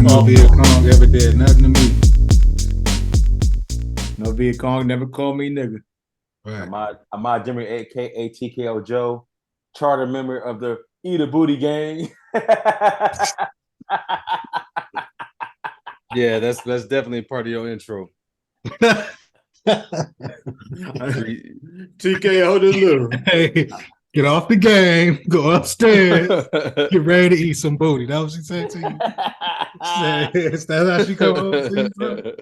No Viet Cong ever did nothing to me. No Viet Cong never called me nigga. Right. Ahmad Jimmy, aka TKO Joe, charter member of the Eat a Booty Gang. Yeah, that's definitely part of your intro. TKO the little. Hey, get off the game, go upstairs, get ready to eat some booty. That was what she said to you. That's how she come home to you, bro.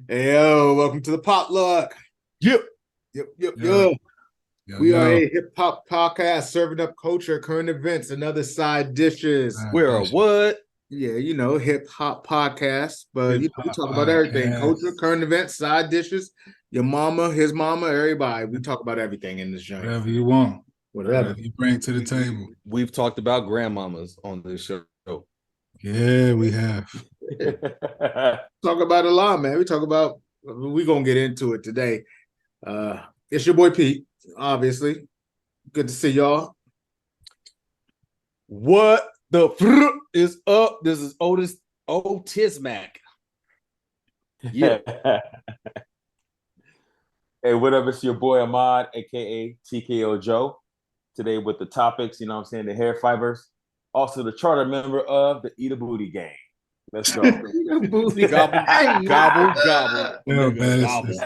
Hey, yo, welcome to the Potluck. Yep. We are a hip hop podcast serving up culture, current events, and other side dishes. We're a what? Yeah, hip hop podcast, but we talk about everything: culture, current events, side dishes, your mama, his mama, everybody. We talk about everything in this joint. Whatever you want. Whatever you bring to the table. We've talked about grandmamas on this show. Yeah, we have. Talk about a lot, man. We're gonna get into it today. It's your boy Pete, obviously. Good to see y'all. What the fruit is up? This is Otis Mac. Yeah. Hey, what up? It's your boy Ahmad, aka TKO Joe. Today with the topics, the hair fibers. Also the charter member of the Eat a Booty Gang. Let's go. Booty gobble, gobble, gobble. Yeah, man, it's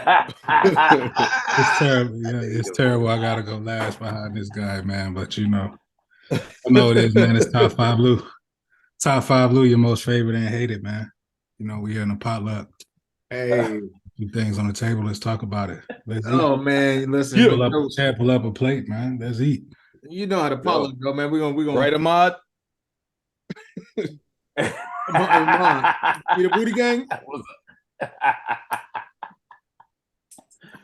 terrible. Yeah, it's terrible. I gotta go last behind this guy, man. But I know it is, man. It's top five blue. Top five blue, your most favorite and hated, man. We here in the potluck. Hey, few things on the table. Let's talk about it. Let's eat. Man, listen. Pull up a plate, man. Let's eat. You know how the potluck go, man. We're gonna right, Ahmad. Eat a Booty Gang.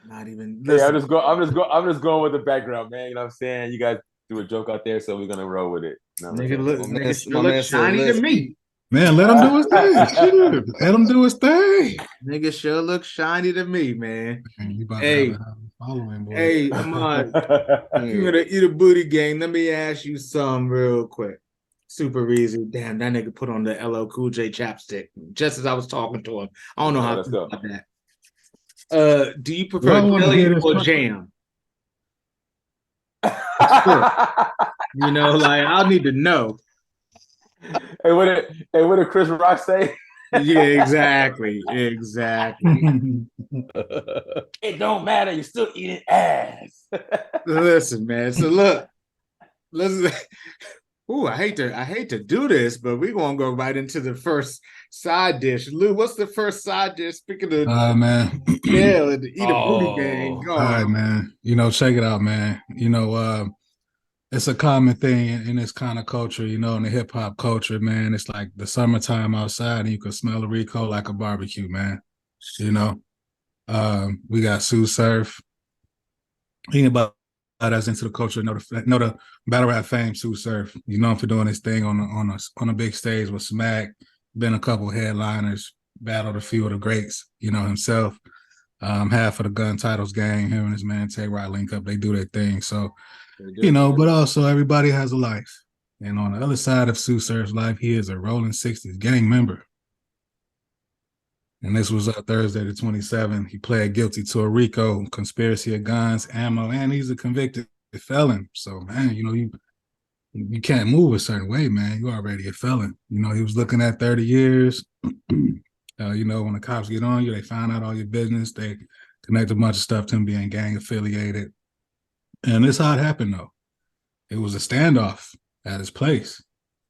Not even. Yeah, I'm just going with the background, man. You know what I'm saying? You guys do a joke out there, so we're gonna roll with it. Nigga still look shiny to me. Man, let him do his thing. Let him do his thing. Nigga sure look shiny to me, man. Hey, Ahmad, you're gonna Eat a Booty Gang. Let me ask you something real quick. Super easy. Damn, that nigga put on the LL Cool J chapstick just as I was talking to him. I don't know how to feel about that. Do you prefer jelly or jam? I need to know. Hey, what did Chris Rock say? Yeah, exactly. It don't matter. You're still eating ass. Listen, man. So look, listen. Ooh, I hate to do this, but we're gonna go right into the first side dish. Lou, what's the first side dish? Speaking of man. Yeah, the Eat a Booty Gang. All right, man. Check it out, man. It's a common thing in this kind of culture, in the hip hop culture, man. It's like the summertime outside and you can smell the Rico like a barbecue, man. We got Sue Surf. Anybody that's into the culture know the battle rap fame Sue Surf. Him for doing his thing on a big stage with Smack. Been a couple headliners, battled a few of the greats, himself. Half of the Gun Titles gang, him and his man Tay Rock link up, they do their thing. So but also everybody has a life. And on the other side of Sue Surf's life, he is a Rolling 60s gang member. And this was Thursday the 27th. He pled guilty to a RICO, conspiracy of guns, ammo, and he's a convicted felon. So, man, you can't move a certain way, man. You're already a felon. He was looking at 30 years. When the cops get on you, they find out all your business. They connect a bunch of stuff to him being gang affiliated. And this how it happened, though. It was a standoff at his place.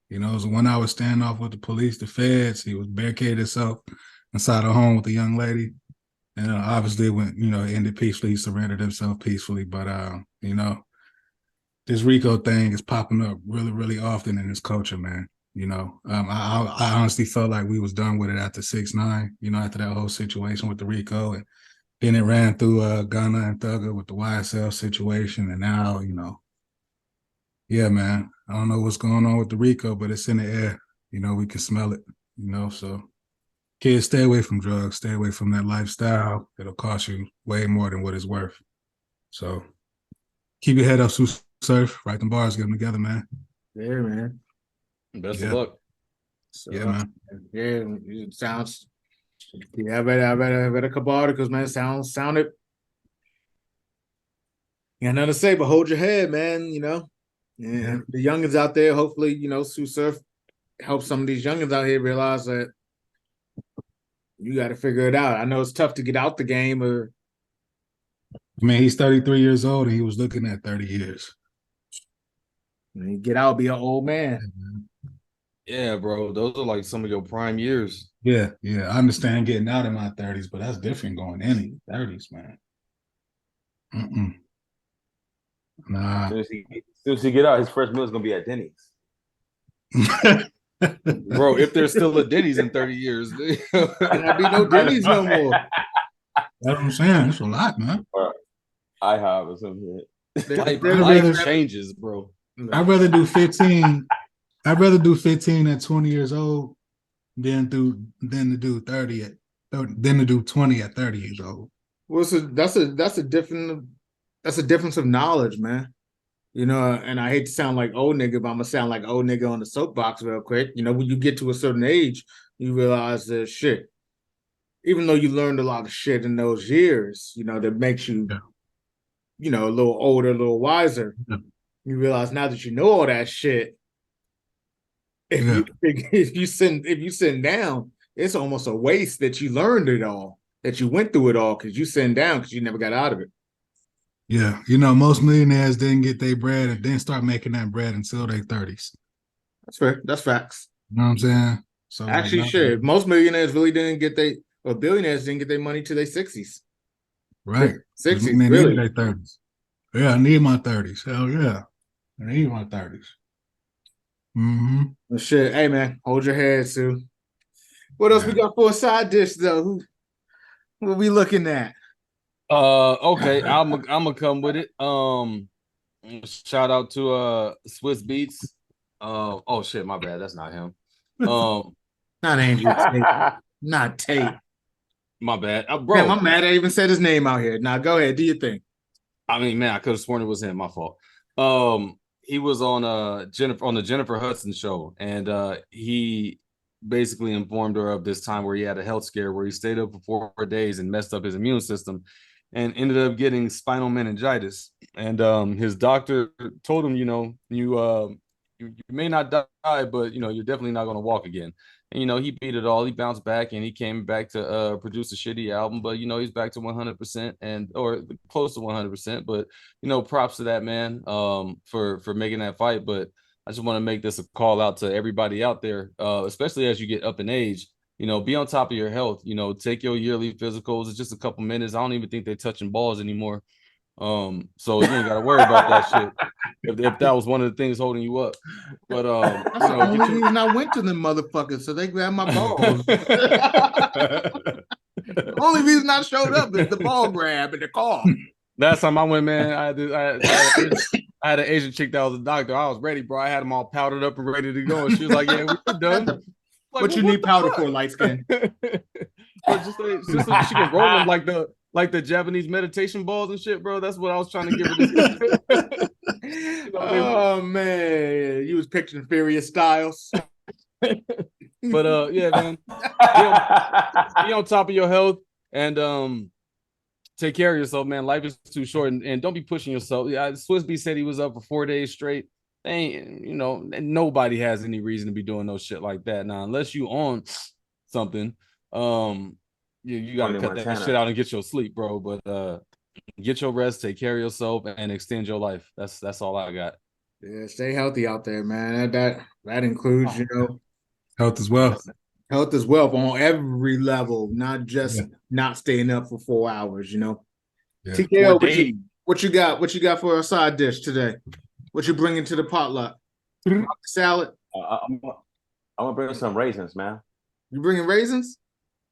It was a 1-hour standoff with the police, the feds. He was barricaded himself inside a home with a young lady. And obviously, when, it ended peacefully, he surrendered himself peacefully. But, this RICO thing is popping up really, really often in this culture, man. I honestly felt like we was done with it after 6ix9ine, after that whole situation with the RICO. And then it ran through Gunna and Thugger with the YSL situation. And now, yeah, man, I don't know what's going on with the RICO, but it's in the air. We can smell it, so kids, stay away from drugs, stay away from that lifestyle. It'll cost you way more than what it's worth. So keep your head up, Surf, write them bars, get them together, man. Yeah, man. Best of luck. So, Yeah, man. yeah, it sounds. Yeah, I read a couple articles, man. Sounded. You got nothing to say, but hold your head, man. Yeah. And the youngins out there, hopefully, Sue Surf help some of these youngins out here realize that you got to figure it out. I know it's tough to get out the game, or I mean, he's 33 years old and he was looking at 30 years. when you get out, be an old man. Yeah, bro. Those are like some of your prime years. Yeah, yeah. I understand getting out in my 30s, but that's different going in your 30s, man. Mm-mm. Nah. As soon as he get out, his first meal is gonna be at Denny's. Bro, if there's still a Denny's in 30 years. There'll be no Denny's no more. That's what I'm saying. It's a lot, man. Or IHOP or something. Life changes, bro. I'd rather do 15. I'd rather do 15 at 20 years old than to do 30 at than to do 20 at 30 years old. Well, that's a difference of knowledge, man. And I hate to sound like old nigga, but I'm gonna sound like old nigga on the soapbox real quick. When you get to a certain age, you realize that shit. Even though you learned a lot of shit in those years, that makes you, a little older, a little wiser. Yeah. You realize now that you know all that shit, if you sitting down, it's almost a waste that you learned it all, that you went through it all, because you sitting down because you never got out of it. Yeah, most millionaires didn't get their bread and didn't start making that bread until their 30s. That's fair. That's facts. You know what I'm saying? So actually, shit, most millionaires really didn't get or billionaires didn't get their money to their 60s. Right. 60s, they really. Their 30s. Yeah, I need my 30s. Hell yeah. I need my 30s. Mm-hmm. Well, shit. Hey, man, hold your head, Sue. What else we got for a side dish, though? What we looking at? Okay, I'm gonna come with it. Shout out to Swiss Beats. Oh shit, my bad. That's not him. Not Andrew Tate. Not Tate. My bad, bro. Damn, I'm mad I even said his name out here. Now go ahead, do your thing. I mean, man, I could have sworn it was him. My fault. He was on the Jennifer Hudson show, and he basically informed her of this time where he had a health scare where he stayed up for 4 days and messed up his immune system and ended up getting spinal meningitis. And his doctor told him, you may not die, but you're definitely not going to walk again. And he beat it all. He bounced back and he came back to produce a shitty album, but he's back to 100% and or close to 100%. But props to that man for making that fight. But I just want to make this a call out to everybody out there, especially as you get up in age. Be on top of your health. Take your yearly physicals. It's just a couple minutes. I don't even think they're touching balls anymore. So you ain't got to worry about that shit. If that was one of the things holding you up, but that's the only reason I went to them motherfuckers, so they grabbed my balls. The only reason I showed up is the ball grab in the car. Last time I went, man, I had an Asian chick that was a doctor. I was ready, bro. I had them all powdered up and ready to go, and she was like, "Yeah, we're done." Like, what you need powder for, light skin? just so she can roll them like the Japanese meditation balls and shit, bro. That's what I was trying to give her. Oh man, you was picturing Furious Styles. But yeah, man, be on top of your health and take care of yourself, man. Life is too short, and don't be pushing yourself. Yeah, Swissby said he was up for 4 days straight. Nobody has any reason to be doing no shit like that now, unless you own something. You gotta cut that shit out and get your sleep, bro. But get your rest, take care of yourself, and extend your life. That's all I got. Yeah, stay healthy out there, man. That includes, health as well. Health as well on every level, not just not staying up for 4 hours. Yeah. TKO, what you got? What you got for a side dish today? What you bringing to the potluck? Salad. I'm gonna bring some raisins, man. You bringing raisins?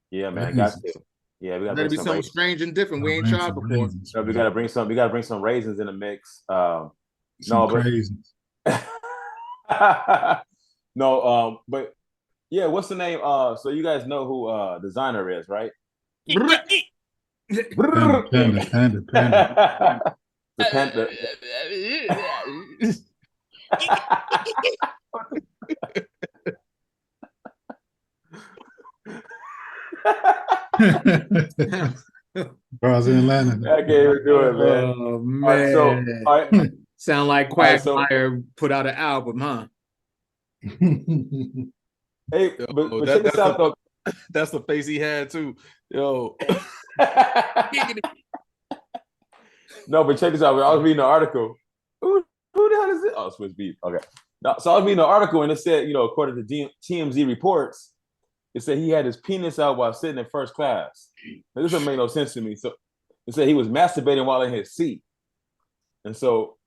Yeah, man. Got to. Yeah, we gotta be something raisins. Strange and different. We ain't tried before. So we gotta bring some raisins in the mix. Raisins. No, but yeah, what's the name? So you guys know who designer is, right? Panda. The panda. Bro, I was in Atlanta. I can't even do it, man. Oh man. All right, so all right. Sound like right, so- Quagmire put out an album, huh? Hey, Yo, but check this out though. That's the face he had too. Yo. No, but check this out. I was reading an article. Who the hell is it? Oh, Swiss Beef. Okay. No, so I was reading an article and it said, according to TMZ reports, it said he had his penis out while sitting in first class. Now, this doesn't make no sense to me. So it said he was masturbating while in his seat. And so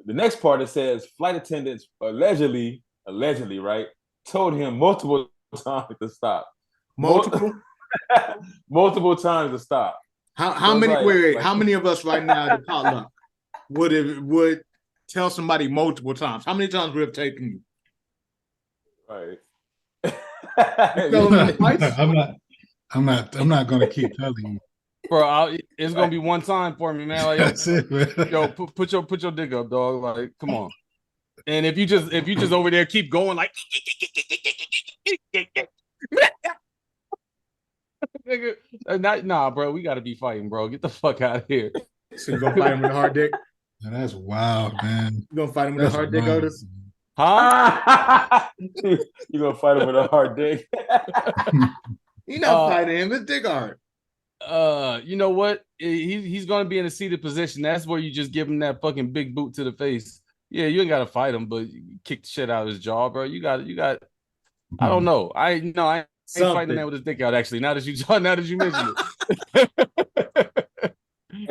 the next part, it says flight attendants allegedly, right, told him multiple times to stop. Multiple? Multiple times to stop. How So many like, how many of us right now at the potluck would tell somebody multiple times? How many times would it have taken you? Right. I'm not gonna keep telling you. Bro, it's gonna be one time for me, man. Like, That's it, man. yo, put your dick up, dog. Like, come on. And if you just over there keep going like nah, bro, we gotta be fighting, bro. Get the fuck out of here. So you gonna fight him with a hard dick? Man, that's wild, man. You gonna fight him with a hard dick, Otis? Huh? You gonna fight him with a hard dick? You're not fighting him. His dick hard. You know what? He's gonna be in a seated position. That's where you just give him that fucking big boot to the face. Yeah, you ain't gotta fight him, but you kick the shit out of his jaw, bro. You got. I don't know. I ain't fighting the man with his dick out. Actually, now that you mentioned it,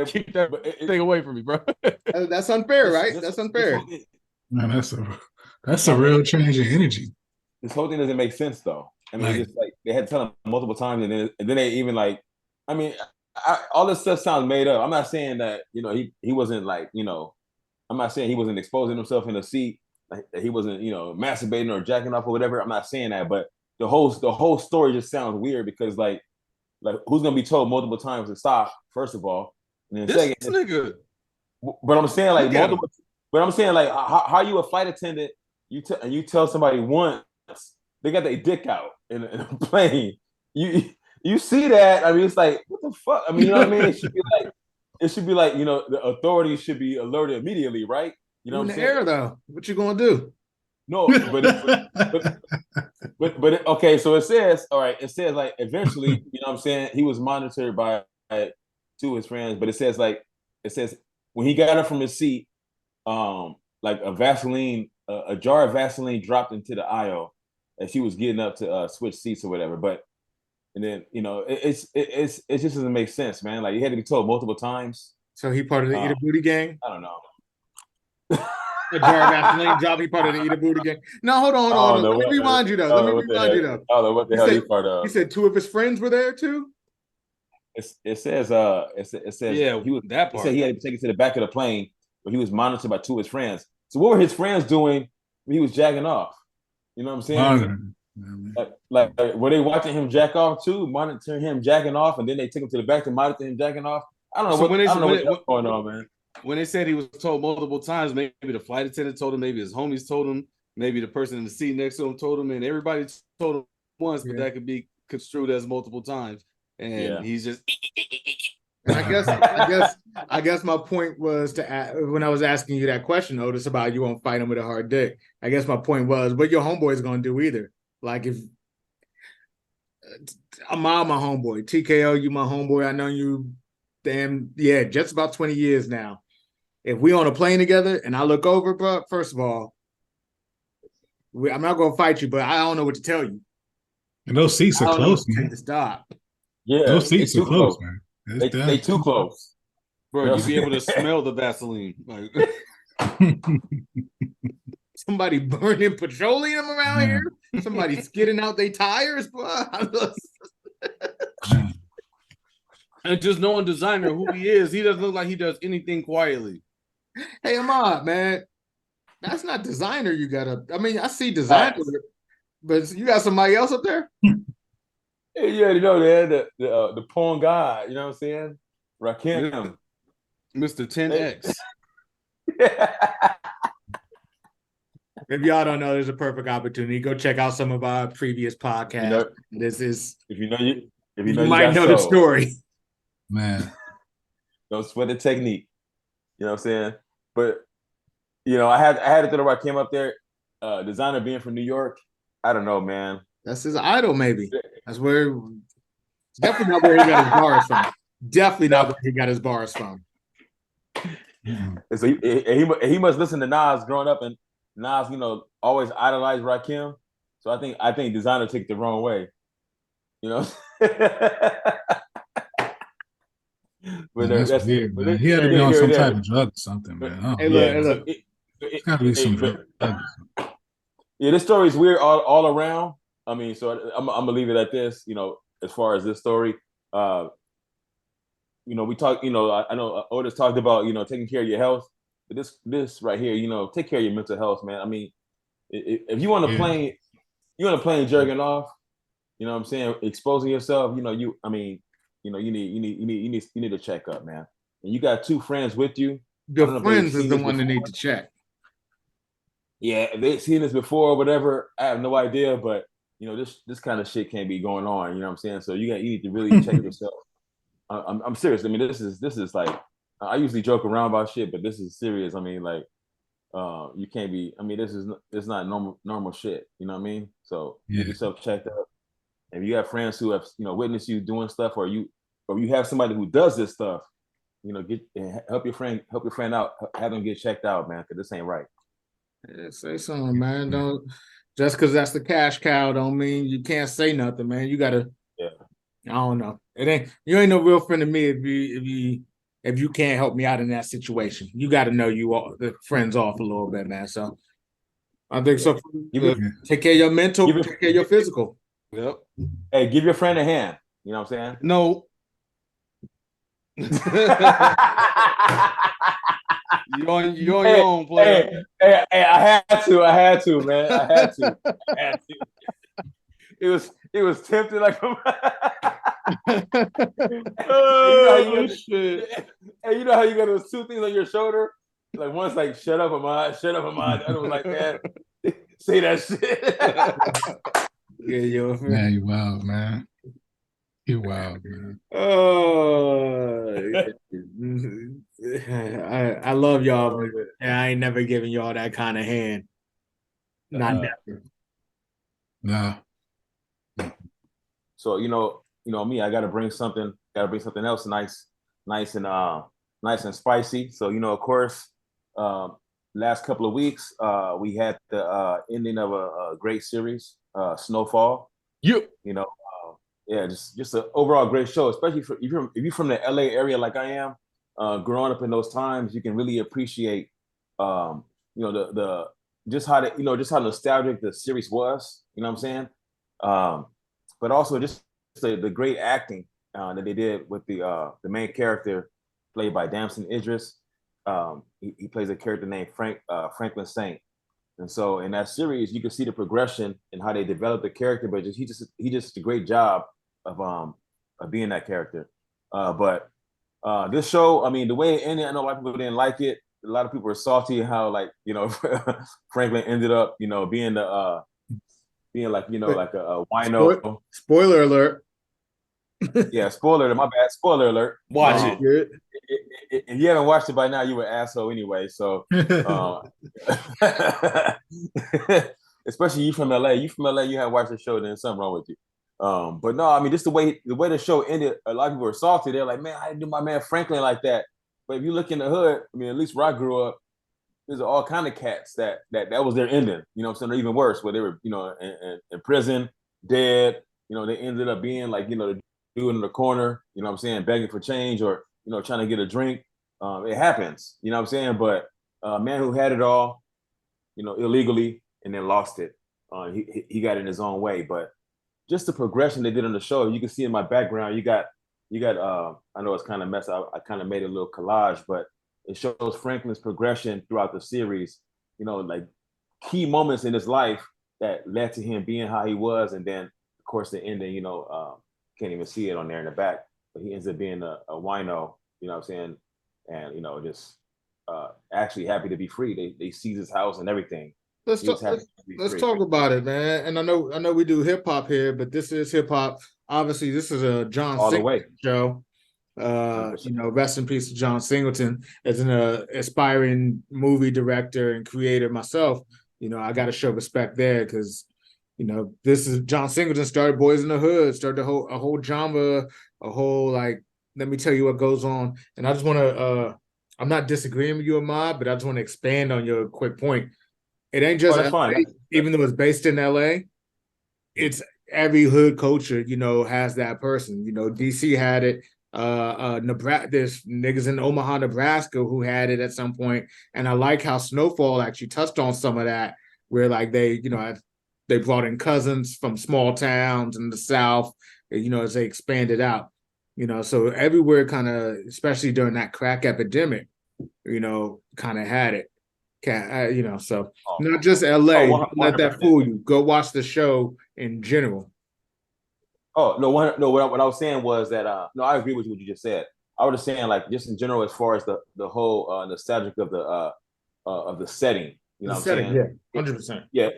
keep that thing away from me, bro. That's unfair, right? That's unfair. Man, that's a real change in energy. This whole thing doesn't make sense, though. I mean, just like they had to tell him multiple times, and then they even like, I mean, all this stuff sounds made up. I'm not saying that he wasn't like I'm not saying he wasn't exposing himself in a seat, like he wasn't masturbating or jacking off or whatever. I'm not saying that, but the whole story just sounds weird because like who's gonna be told multiple times to stop? First of all, and then This second, nigga. But I'm saying like multiple. But I'm saying like how you a flight attendant? You tell somebody once they got their dick out in a plane. You see that? I mean, it's like what the fuck? I mean, you know what I mean? It should be like the authorities should be alerted immediately, right? You know in what I'm the saying? air though. What you gonna do? No, but okay. So it says, all right. It says like eventually, you know what I'm saying? He was monitored by two of his friends, but it says when he got up from his seat, like a jar of Vaseline dropped into the aisle as he was getting up to switch seats or whatever. But and then it just doesn't make sense, man. Like he had to be told multiple times. So he part of the Eat a Booty gang? I don't know. A jar of Vaseline drop. He part of the Eat a Booty gang. No, hold on. Let me remind you though. I don't know what the hell he part of. He said two of his friends were there too. It says yeah, he was that part. It said he had to take it to the back of the plane, but he was monitored by two of his friends. So what were his friends doing when he was jacking off? You know what I'm saying? Like were they watching him jack off too, monitoring him jacking off, and then they took him to the back to monitor him jacking off? I don't know what's going on, man. When they said he was told multiple times, maybe the flight attendant told him, maybe his homies told him, maybe the person in the seat next to him told him, and everybody told him once, but that could be construed as multiple times. And he's just. I guess my point was when I was asking you that question, Otis, about you won't fight him with a hard dick. I guess my point was, what your homeboy's gonna do either. Like if I'm my homeboy, TKO, you my homeboy. I know you, just about 20 years now. If we on a plane together and I look over, bro, first of all, I'm not gonna fight you, but I don't know what to tell you. And those seats are close, man. Stop. Yeah, those seats are close, man. They too close, bro. You be able to smell the Vaseline. Like somebody burning petroleum around here. Somebody skidding out their tires, bro. And just knowing designer who he is, he doesn't look like he does anything quietly. Hey, Ahmad, man, that's not designer. You gotta. I mean, I see designer, but you got somebody else up there. Yeah, the porn guy. You know what I'm saying? Rakim, Mr. 10X. If y'all don't know, there's a perfect opportunity. Go check out some of our previous podcasts. If you If you You know you might got know the soul. story. Man. Don't sweat the technique. You know what I'm saying? But you know, I had it where I came up there. Designer being from New York, I don't know, man. That's his idol, maybe. That's where. It's definitely not where he got his bars from. Definitely not where he got his bars from. And so he must listen to Nas growing up, and Nas, you know, always idolized Rakim. So I think Designer took it the wrong way. You know. Man, that's weird, man. He had to be on some type of drug or something, man. Hey, look. It's got to be some drug. Yeah, this story is weird all around. I mean, so I'm gonna leave it at this. You know, as far as this story, you know, we talk. You know, I know Otis talked about, you know, taking care of your health. But this right here, you know, take care of your mental health, man. I mean, if you want to play, jerking off. You know what I'm saying? Exposing yourself. You know, you need to check up, man. And you got two friends with you. The friends is the one that need to check. Yeah, if they've seen this before or whatever, I have no idea. But you know, this kind of shit can't be going on. You know what I'm saying? So you need to really check yourself. I'm serious. I mean, this is like, I usually joke around about shit, but this is serious. I mean, like, you can't be. I mean, this is not normal shit. You know what I mean? So get yourself checked up. If you have friends who have, you know, witnessed you doing stuff, or you have somebody who does this stuff, you know, help your friend out, have them get checked out, man, because this ain't right. Yeah, say something, man. Don't just because that's the cash cow don't mean you can't say nothing, man. You gotta. Yeah. I don't know. You ain't no real friend of me if you can't help me out in that situation. You got to know the friends off a little bit, man. So I think so. Take care of your mental. Take care of your physical. Yep. Hey, give your friend a hand. You know what I'm saying? No. You're on your own, player. Hey, I had to, man. I had to. It was tempting like shit. Hey, you know how you got those two things on your shoulder? Like one's like, shut up, Ahmad. The other was like, man, say that shit. Yeah, yo. Man, you wild, man. You wild, man. Oh, I love y'all, but I ain't never giving y'all that kind of hand. Not never. Nah. So you know me, I gotta bring something else nice and spicy. So, you know, of course, last couple of weeks, we had the ending of a great series, Snowfall. You know, yeah, just an overall great show, especially if you're from the LA area like I am. Growing up in those times, you can really appreciate, you know, the just how nostalgic the series was. You know what I'm saying? But also just the great acting that they did with the main character played by Damson Idris. He plays a character named Franklin Saint. And so in that series, you can see the progression and how they developed the character, but he just did a great job of being that character. But this show, I mean, the way it ended, I know a lot of people didn't like it. A lot of people were salty how, like, you know, Franklin ended up, you know, being like, you know, like a wino. Spoiler alert. Yeah, spoiler. My bad. Spoiler alert. Watch it. If you haven't watched it by now, you an asshole anyway. So, especially you from LA. You from LA. You haven't watched the show. Then something wrong with you. But no, I mean, just the way the show ended. A lot of people were salty. They're like, man, I didn't do my man Franklin like that. But if you look in the hood, I mean, at least where I grew up, there's all kind of cats that was their ending. You know what I'm saying? Or even worse, where they were, you know, in prison, dead. You know, they ended up being like, you know, the dude in the corner, you know what I'm saying, begging for change, or, you know, trying to get a drink. It happens, you know what I'm saying? But a man who had it all, you know, illegally, and then lost it. He got it in his own way. But just the progression they did on the show, you can see in my background, you got I know it's kind of messed up. I kind of made a little collage, but it shows Franklin's progression throughout the series, you know, like key moments in his life that led to him being how he was. And then, of course, the ending, you know, can't even see it on there in the back, but he ends up being a wino, you know what I'm saying? And, you know, just actually happy to be free. They seize his house and everything. Let's talk about it, man. And I know we do hip hop here, but this is hip hop obviously this is a John All the Singleton way. show. 100%. Rest in peace to John Singleton. As an aspiring movie director and creator myself, I got to show respect there because, this is John Singleton started Boys in the Hood, started a whole genre, a whole like, let me tell you what goes on. And I just want to, I'm not disagreeing with you, Ahmad, but I just want to expand on your quick point. It ain't just that's LA, fine. even though it's based in LA, it's every hood culture, has that person. DC had it. Nebraska, there's niggas in Omaha, Nebraska who had it at some point. And I like how Snowfall actually touched on some of that, where like they brought in cousins from small towns in the South, as they expanded out. So everywhere kind of, especially during that crack epidemic, kind of had it. So not just LA. Don't let that fool you. Go watch the show in general. Oh no, what I was saying was that no, I agree with what you just said. I was just saying like just in general as far as the whole nostalgic of the setting. You know what I'm saying? Yeah, 100%. Yeah,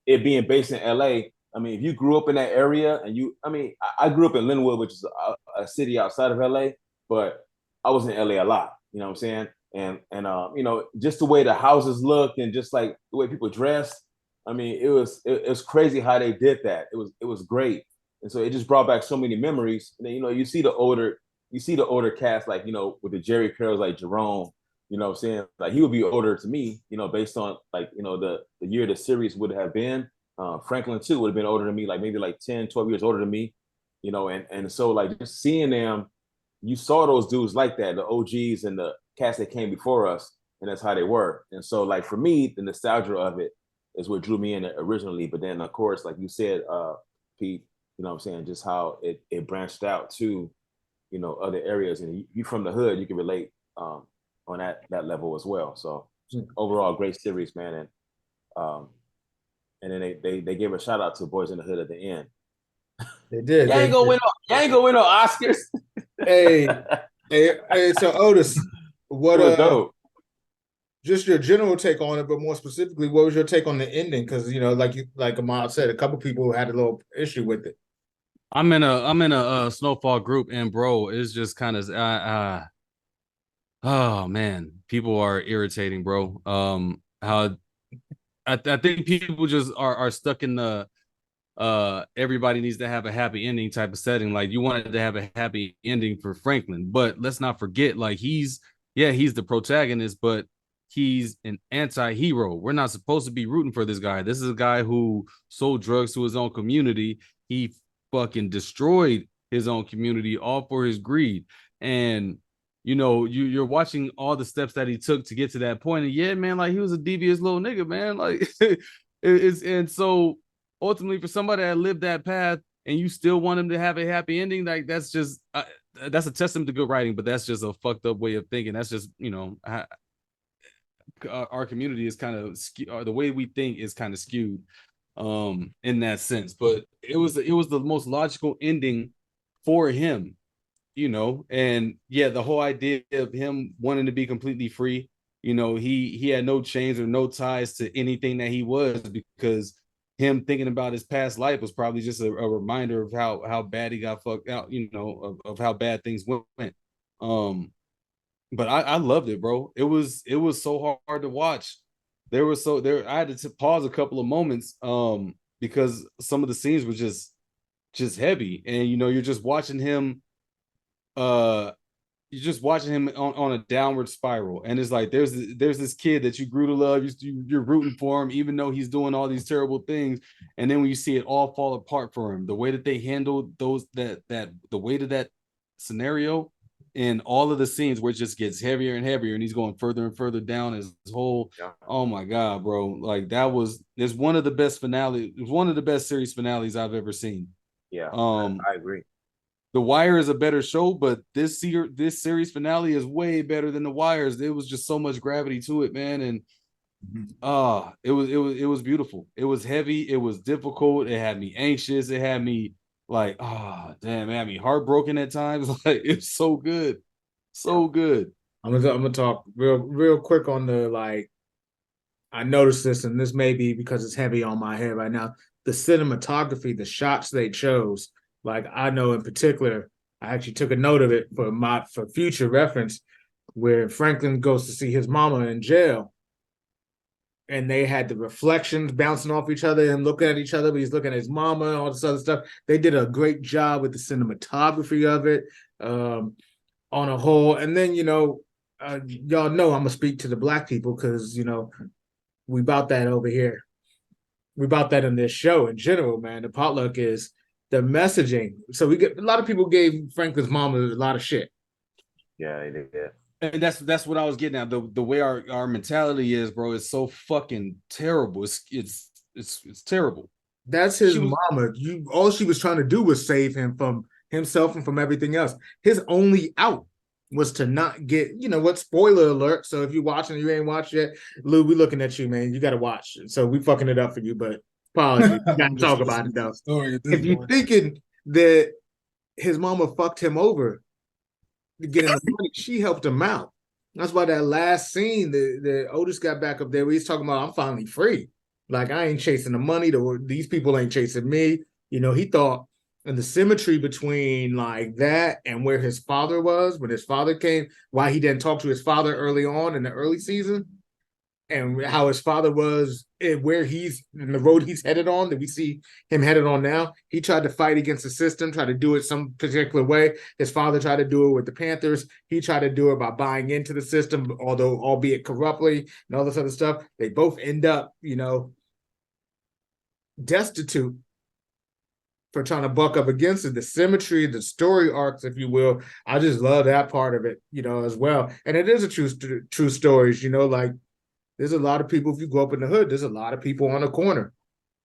it being based in LA. I mean, if you grew up in that area and I grew up in Linwood, which is a city outside of LA, but I was in LA a lot. You know what I'm saying? And just the way the houses looked and just like the way people dressed. I mean, it was crazy how they did that. It was great. And so it just brought back so many memories. And then, you see the older cast, like, with the Jerry Curls, like Jerome, what I'm saying? Like he would be older to me, based on like, the year the series would have been. Franklin too would have been older than me, like maybe like 10, 12 years older than me, and so like just seeing them, you saw those dudes like that, the OGs and the cast that came before us, and that's how they were. And so like for me, the nostalgia of it is what drew me in originally. But then of course, like you said, Pete, what I'm saying, just how it branched out to, other areas. And you from the hood, you can relate on that level as well. So overall, great series, man. And then they gave a shout out to Boys in the Hood at the end. They did. You ain't gonna win no Oscars. hey, so Otis, what dope. Just your general take on it, but more specifically, what was your take on the ending? Because like Ahmad said, a couple people had a little issue with it. I'm in a Snowfall group, and bro, it's just kind of oh man, people are irritating, bro. How I think people just are stuck in the everybody needs to have a happy ending type of setting. Like you wanted to have a happy ending for Franklin, but let's not forget, like he's the protagonist, but he's an anti-hero. We're not supposed to be rooting for this guy. This is a guy who sold drugs to his own community. He fucking destroyed his own community all for his greed. And you're watching all the steps that he took to get to that point. And yeah, man, like he was a devious little nigga, man. Like and so ultimately for somebody that lived that path and you still want him to have a happy ending, like that's just that's a testament to good writing, but that's just a fucked up way of thinking. That's just our community is kind of the way we think is kind of skewed in that sense. But it was the most logical ending for him, and yeah, the whole idea of him wanting to be completely free, he had no chains or no ties to anything that he was, because him thinking about his past life was probably just a reminder of how bad he got fucked out, of how bad things went. But I loved it, bro. It was so hard to watch. I had to pause a couple of moments because some of the scenes were just heavy, and you're just watching him on a downward spiral, and it's like there's this kid that you grew to love, you're rooting for him even though he's doing all these terrible things, and then when you see it all fall apart for him, the way that they handled the weight of that scenario in all of the scenes where it just gets heavier and heavier and he's going further and further down his whole Oh my god, bro, like it's one of the best finales, it was one of the best series finales I've ever seen. I agree. The Wire is a better show, but this series finale is way better than The Wire's. There was just so much gravity to it, man, and it was beautiful. It was heavy. It was difficult. It had me anxious. It had me like, damn, it had me heartbroken at times. Like it's so good, so good. I'm gonna talk real quick on the like. I noticed this, and this may be because it's heavy on my head right now. The cinematography, the shots they chose, Like I know in particular, I actually took a note of it for future reference, where Franklin goes to see his mama in jail, and they had the reflections bouncing off each other and looking at each other, but he's looking at his mama and all this other stuff. They did a great job with the cinematography of it, on a whole. And then, y'all know I'm gonna speak to the black people because we about that over here. We about that in this show in general, man. The potluck is the messaging. So we get a lot of people gave Franklin's mama a lot of shit. Yeah, they did. And that's what I was getting at. The way our mentality is, bro, is so fucking terrible. It's terrible. That's his mama. All she was trying to do was save him from himself and from everything else. His only out was to not get, spoiler alert. So if you're watching and you ain't watched yet, Lou, we looking at you, man. You got to watch. So we fucking it up for you, but apologies. We got to talk about it though. If you're thinking that his mama fucked him over to get him the money, she helped him out. That's why that last scene that Otis got back up there where he's talking about, I'm finally free. Like, I ain't chasing the money. These people ain't chasing me. He thought, and the symmetry between like that and where his father was when his father came, why he didn't talk to his father early on in the early season, and how his father was, where he's in the road he's headed on, that we see him headed on now. He tried to fight against the system, tried to do it some particular way. His father tried to do it with the Panthers. He tried to do it by buying into the system, although albeit corruptly and all this other stuff. They both end up, destitute for trying to buck up against it. The symmetry, the story arcs, if you will, I just love that part of it, as well. And it is a true stories, like there's a lot of people, if you go up in the hood, there's a lot of people on the corner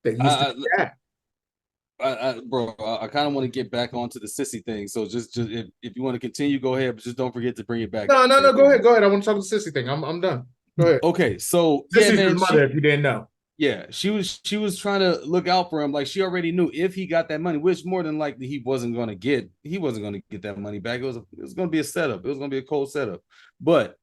that used to do that. Bro, I kind of want to get back onto the sissy thing. So just if you want to continue, go ahead, but just don't forget to bring it back. No, go ahead. I want to talk the sissy thing. I'm done. Go ahead. Okay, so Sissy's his mother, if you didn't know. Yeah, she was trying to look out for him. Like, she already knew if he got that money, which more than likely he wasn't going to get that money back. It was going to be a setup. It was going to be a cold setup. But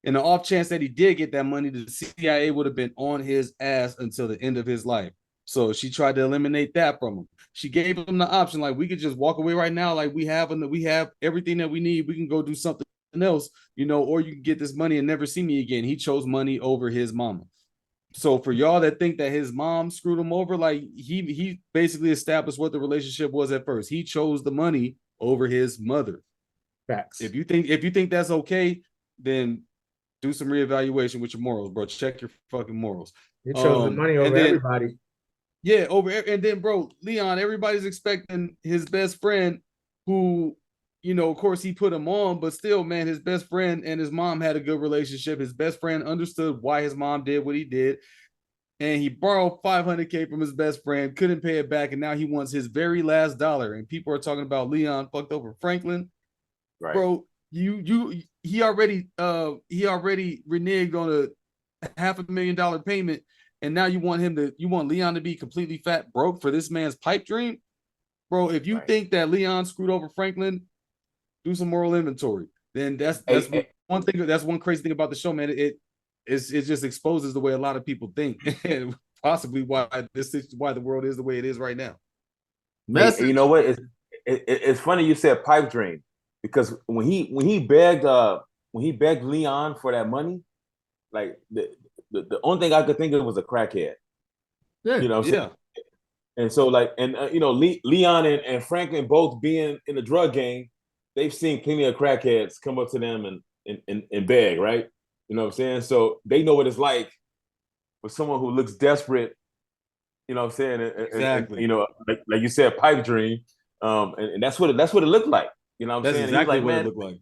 in the off chance that he did get that money, the CIA would have been on his ass until the end of his life. So she tried to eliminate that from him. She gave him the option, like, we could just walk away right now. Like, we have everything that we need. We can go do something else, or you can get this money and never see me again. He chose money over his mama. So for y'all that think that his mom screwed him over, like, he basically established what the relationship was at first. He chose the money over his mother. Facts. If you think that's okay, then do some reevaluation with your morals, bro. Check your fucking morals. He chose the money over everybody. Yeah, and then, bro, Leon, everybody's expecting his best friend, who, of course he put him on, but still, man, his best friend and his mom had a good relationship. His best friend understood why his mom did what he did, and he borrowed $500K from his best friend, couldn't pay it back, and now he wants his very last dollar. And people are talking about Leon fucked over Franklin, right? Bro, he already reneged on a $500,000 payment, and now you want Leon to be completely fat broke for this man's pipe dream, bro. If you think that Leon screwed over Franklin, do some moral inventory. Then that's one thing. That's one crazy thing about the show, man. It just exposes the way a lot of people think, and possibly why the world is the way it is right now. Hey, you know what? It's funny you said pipe dream, because when he begged Leon for that money, like the only thing I could think of was a crackhead. Yeah, yeah. And so Leon and Franklin both being in the drug game, they've seen plenty of crackheads come up to them and beg, right? You know what I'm saying? So they know what it's like for someone who looks desperate. You know what I'm saying? Exactly. And, like you said, pipe dream. And that's what it looked like. You know what I'm saying? Exactly like, what man, it looked like.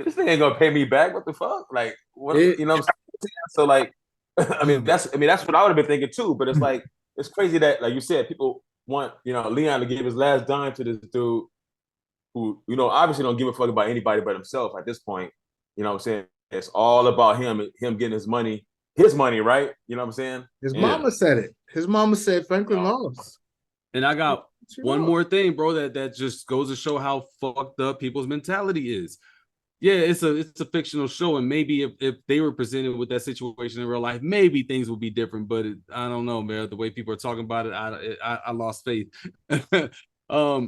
This thing ain't gonna pay me back. What the fuck? Like, what? You know what I'm saying? So like, that's what I would have been thinking too. But it's like, it's crazy that, like you said, people want Leon to give his last dime to this dude who obviously don't give a fuck about anybody but himself at this point. You know what I'm saying? It's all about him getting his money, right? You know what I'm saying? His mama said it. His mama said Franklin lost. And I got one more thing, bro, that just goes to show how fucked up people's mentality is. Yeah, it's a fictional show, and maybe if they were presented with that situation in real life, maybe things would be different. But I don't know, man. The way people are talking about it, I lost faith.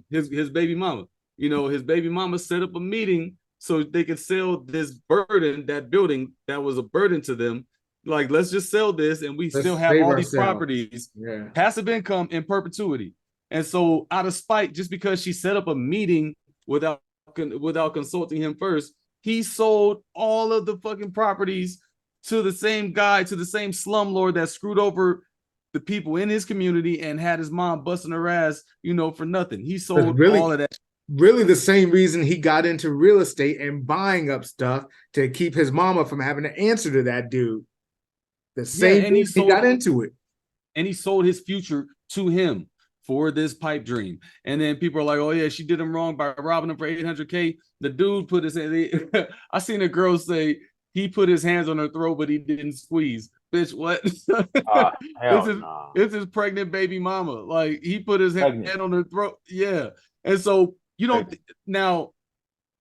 his baby mama. You know, his baby mama set up a meeting so they could sell this that building that was a burden to them. Like, let's just sell this and we Let's still have save all these ourselves. properties, Yeah. passive income in perpetuity. And so, out of spite, just because she set up a meeting without consulting him first, he sold all of the fucking properties to the same guy, to the same slumlord that screwed over the people in his community and had his mom busting her ass, you know, for nothing. He sold all of that. Really the same reason he got into real estate and buying up stuff to keep his mama from having to answer to that dude. The same and he got into it. And he sold his future to him for this pipe dream. And then people are like, oh yeah, she did him wrong by robbing him for $800K. The dude put his I seen a girl say he put his hands on her throat, but he didn't squeeze. Bitch, what? It's his pregnant baby mama. Like, he put his hand on her throat. Yeah. And so you don't now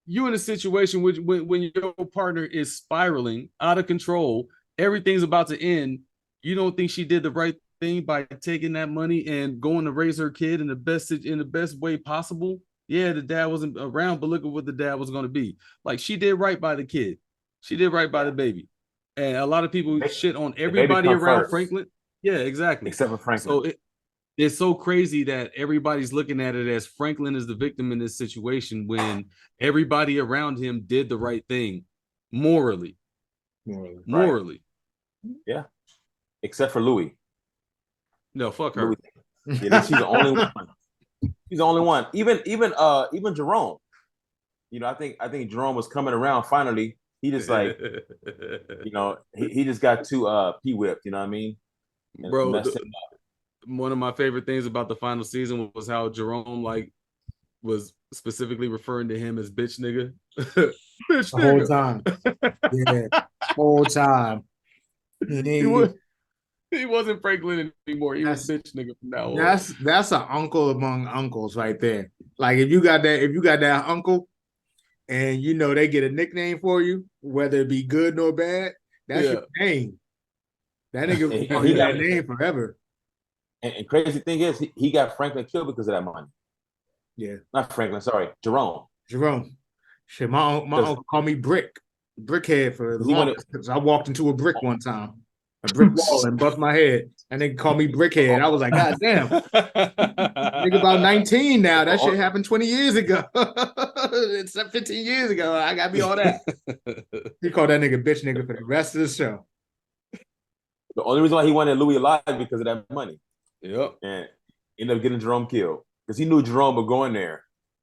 you're in a situation when your partner is spiraling out of control, everything's about to end. You don't think she did the right thing by taking that money and going to raise her kid in the best way possible? Yeah, the dad wasn't around, but look at what the dad was going to be. Like, she did right by the kid. She did right by the baby. And a lot of people shit on everybody around first. Franklin. Yeah, exactly. Except for Franklin. So it's so crazy that everybody's looking at it as Franklin is the victim in this situation when everybody around him did the right thing morally. Right. Yeah. Except for Louis. No, fuck her. Louis. Yeah, she's the only one. She's the only one. Even Jerome. You know, I think Jerome was coming around finally. He just like, you know, he just got too p-whipped, you know what I mean? And bro, one of my favorite things about the final season was how Jerome like was specifically referring to him as bitch nigga. Bitch the nigga. Whole time. Yeah, whole time. He wasn't Franklin anymore. He was bitch nigga from now on. That's an uncle among uncles right there. Like, if you got that uncle and you know they get a nickname for you, whether it be good nor bad, that's your name. That nigga will call you that name forever. And crazy thing is, he got Franklin killed because of that money. Yeah. Not Franklin, sorry. Jerome. Shit, my uncle called me Brickhead for the longest, because I walked into a brick one time. A brick wall and buffed my head. And they called me Brickhead. I was like, God damn. Nigga about 19 now. That shit happened 20 years ago. It's 15 years ago. I gotta be all that. He called that nigga bitch nigga for the rest of the show. The only reason why he wanted Louis alive because of that money. Yep. And ended up getting Jerome killed. Because he knew Jerome would go in there.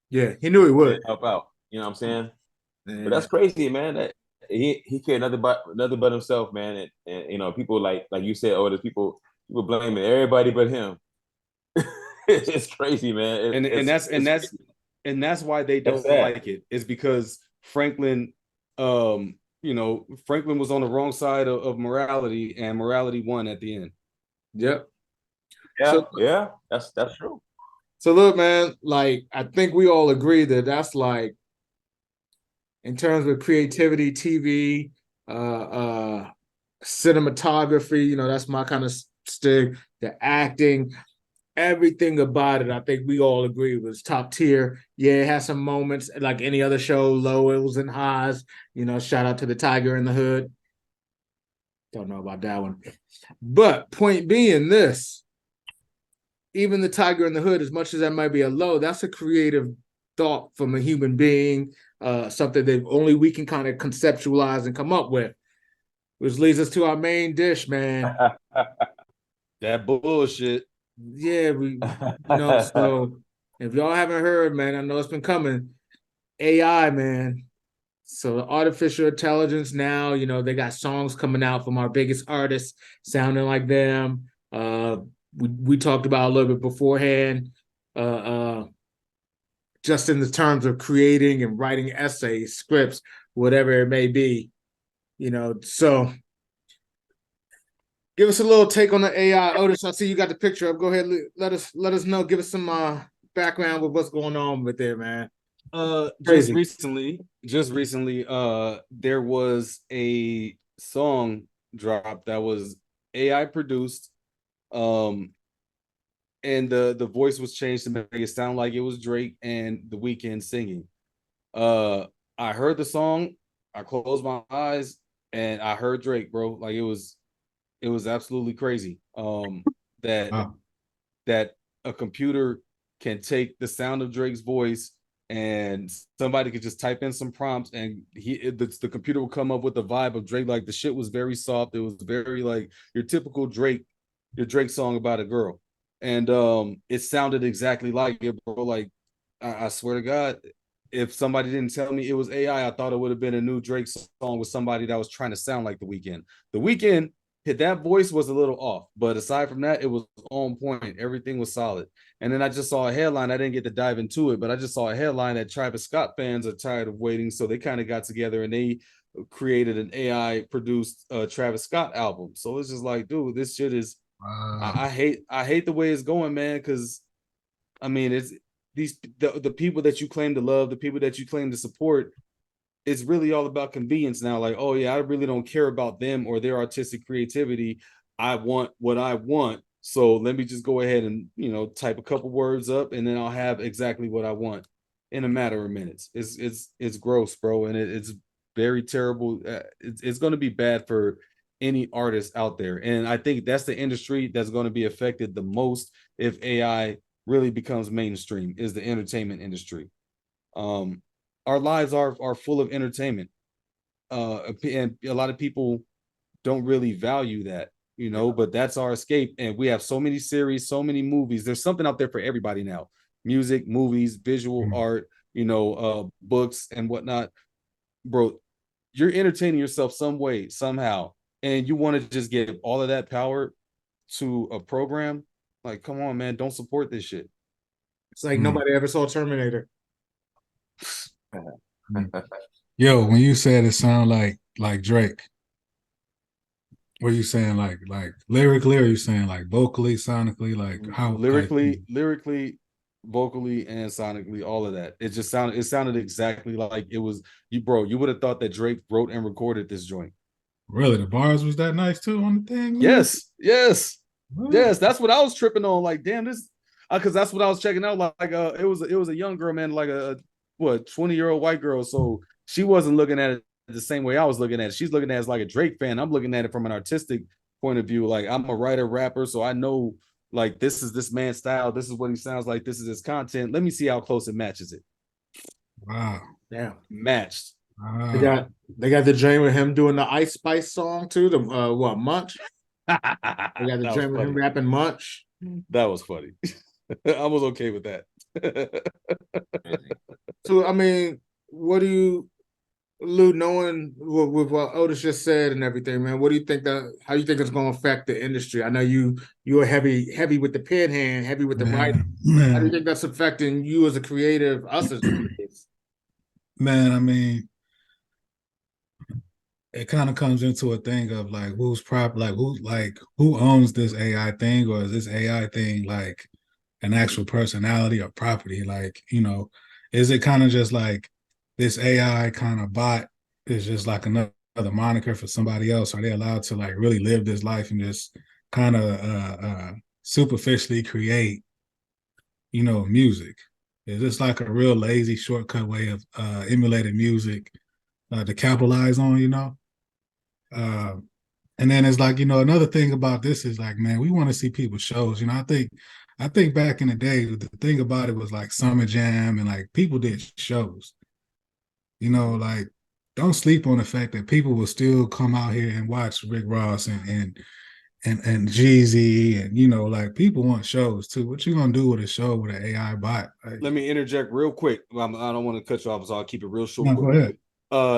Yeah, he knew he would help out. You know what I'm saying? Yeah. But that's crazy, man. That he cared nothing but himself, man. And you know, people like you said, there's people blaming everybody but him. It's crazy, man. That's why they don't like it. It's because Franklin, you know, Franklin was on the wrong side of morality, and morality won at the end. Yep. Yeah, that's true. So look, man, like, I think we all agree that that's like, in terms of creativity, TV, cinematography, you know, that's my kind of stick. The acting, everything about it, I think we all agree was top tier. Yeah, it has some moments like any other show, lows and highs. You know, shout out to the Tiger in the Hood. Don't know about that one. But point being this, even the Tiger in the Hood, as much as that might be a low, that's a creative thought from a human being, something that only we can kind of conceptualize and come up with, which leads us to our main dish, man. That bullshit. Yeah, so if y'all haven't heard, man, I know it's been coming. AI, man. So artificial intelligence now, you know, they got songs coming out from our biggest artists sounding like them. We talked about a little bit beforehand, just in the terms of creating and writing essays, scripts, whatever it may be, you know. So give us a little take on the AI. Otis, I see you got the picture up. Go ahead, let us know. Give us some background with what's going on with it, man. Just recently, there was a song drop that was AI produced. and the voice was changed to make it sound like it was Drake and The Weeknd singing. I heard the song, I closed my eyes, and I heard Drake, bro. Like it was absolutely crazy. That Wow. that a computer can take the sound of Drake's voice and somebody could just type in some prompts and the computer will come up with the vibe of Drake. Like the shit was very soft. It was very like your typical your Drake song about a girl. And it sounded exactly like it, bro. Like I swear to God, if somebody didn't tell me it was AI, I thought it would have been a new Drake song with somebody that was trying to sound like The Weeknd. The Weeknd, that voice was a little off, but aside from that, it was on point. Everything was solid. And then I just saw a headline. I didn't get to dive into it, but I just saw a headline that Travis Scott fans are tired of waiting, so they kind of got together and they created an AI produced Travis Scott album. So it's just like, dude, this shit is. I hate the way it's going, man. Because I mean, it's the people that you claim to love, the people that you claim to support, it's really all about convenience now. Like, oh yeah, I really don't care about them or their artistic creativity. I want what I want. So let me just go ahead and type a couple words up, and then I'll have exactly what I want in a matter of minutes. It's gross, bro, and it's very terrible. It's going to be bad for any artist out there, and I think that's the industry that's going to be affected the most if AI really becomes mainstream. Is the entertainment industry. Our lives are full of entertainment, and a lot of people don't really value that, but that's our escape. And we have so many series, so many movies. There's something out there for everybody now: music, movies, visual art, books and whatnot. Bro, you're entertaining yourself some way, somehow, and you want to just give all of that power to a program. Like, come on, man, don't support this shit. It's like nobody ever saw Terminator. Yo, when you said it sound like Drake, what are you saying? Like lyrically, or are you saying like vocally, sonically, like how lyrically, vocally, and sonically, all of that. It sounded exactly like it was you, bro. You would have thought that Drake wrote and recorded this joint. Really, the bars was that nice too on the thing? Man? Yes. That's what I was tripping on. Like, damn, this, because that's what I was checking out. Like, it was a young girl, man, like a 20-year-old white girl. So she wasn't looking at it the same way I was looking at it. She's looking at it as like a Drake fan. I'm looking at it from an artistic point of view. Like, I'm a writer, rapper, so I know like this is this man's style. This is what he sounds like. This is his content. Let me see how close it matches it. Wow. Yeah. Matched. They got the joint with him doing the Ice Spice song too. The Munch. They got the joint with him rapping Munch. That was funny. I was okay with that. So I mean, what do you, Lou, knowing with what Otis just said and everything, man, what do you think how you think it's going to affect the industry? I know you're heavy with the pen hand, heavy with the writing. How do you think that's affecting you as a creative, us as creatives? Man, I mean, it kind of comes into a thing of like who owns this AI thing, or is this AI thing like an actual personality or property? Like, is it kind of just like this AI kind of bot is just like another moniker for somebody else? Are they allowed to like really live this life and just kind of superficially create, music? Is this like a real lazy shortcut way of emulating music to capitalize on, and then it's like, another thing about this is like, man, we want to see people's shows. I think back in the day, the thing about it was like Summer Jam and like people did shows. Like don't sleep on the fact that people will still come out here and watch Rick Ross and Jeezy and like people want shows too. What you gonna do with a show with an AI bot? Like, let me interject real quick. I don't want to cut you off, so I'll keep it real short. No, go ahead.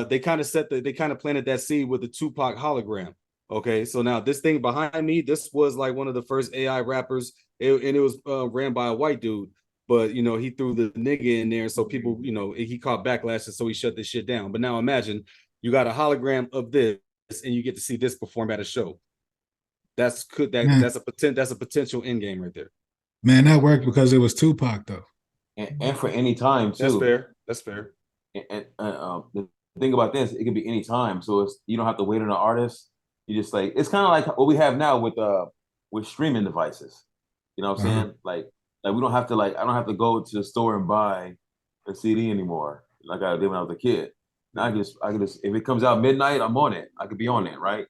They kind of planted that seed with the Tupac hologram. Okay, so now this thing behind me, this was like one of the first AI rappers, and it was ran by a white dude. But he threw the nigga in there, so people, he caught backlash, and so he shut this shit down. But now imagine you got a hologram of this, and you get to see this perform at a show. That's a potential end game right there. Man, that worked because it was Tupac though, and for any time too. That's fair. And the thing about this, it can be any time, so you don't have to wait on an artist. You just like, it's kind of like what we have now with streaming devices. You know what I'm saying? Like we don't have to I don't have to go to the store and buy a CD anymore like I did when I was a kid. Now I can just if it comes out midnight, I'm on it. I could be on it, right?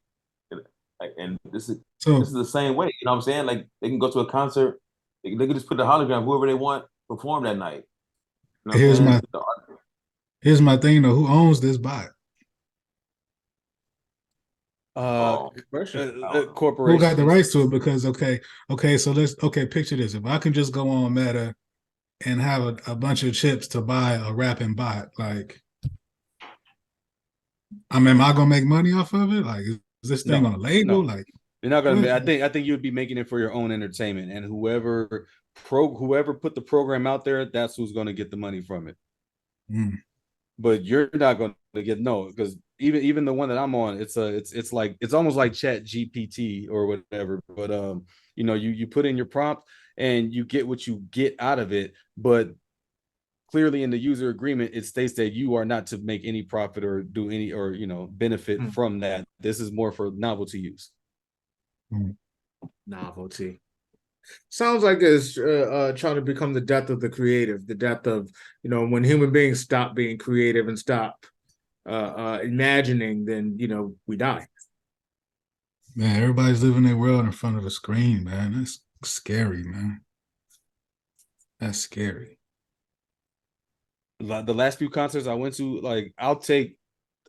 And this is the same way. You know what I'm saying? Like they can go to a concert, they can just put the hologram, whoever they want, perform that night. You know here's my thing though. Who owns this bot? Corporation. Who got the rights to it? Because okay, so picture this. If I can just go on Meta and have a bunch of chips to buy a rapping bot, like, I mean, am I gonna make money off of it? Like, is this thing on a label? No. Like, you're not gonna. I think you'd be making it for your own entertainment, and whoever put the program out there, that's who's gonna get the money from it. But you're not gonna get because even the one that I'm on, it's almost like Chat GPT or whatever. But you put in your prompt and you get what you get out of it, but clearly in the user agreement it states that you are not to make any profit or do any benefit from that. This is more for novelty use. Novelty sounds like it's trying to become the death of the creative, the death of when human beings stop being creative and stop imagining, then we die. Man, everybody's living their world in front of a screen, man. That's scary, man. That's scary. The last few concerts I went to, like, I'll take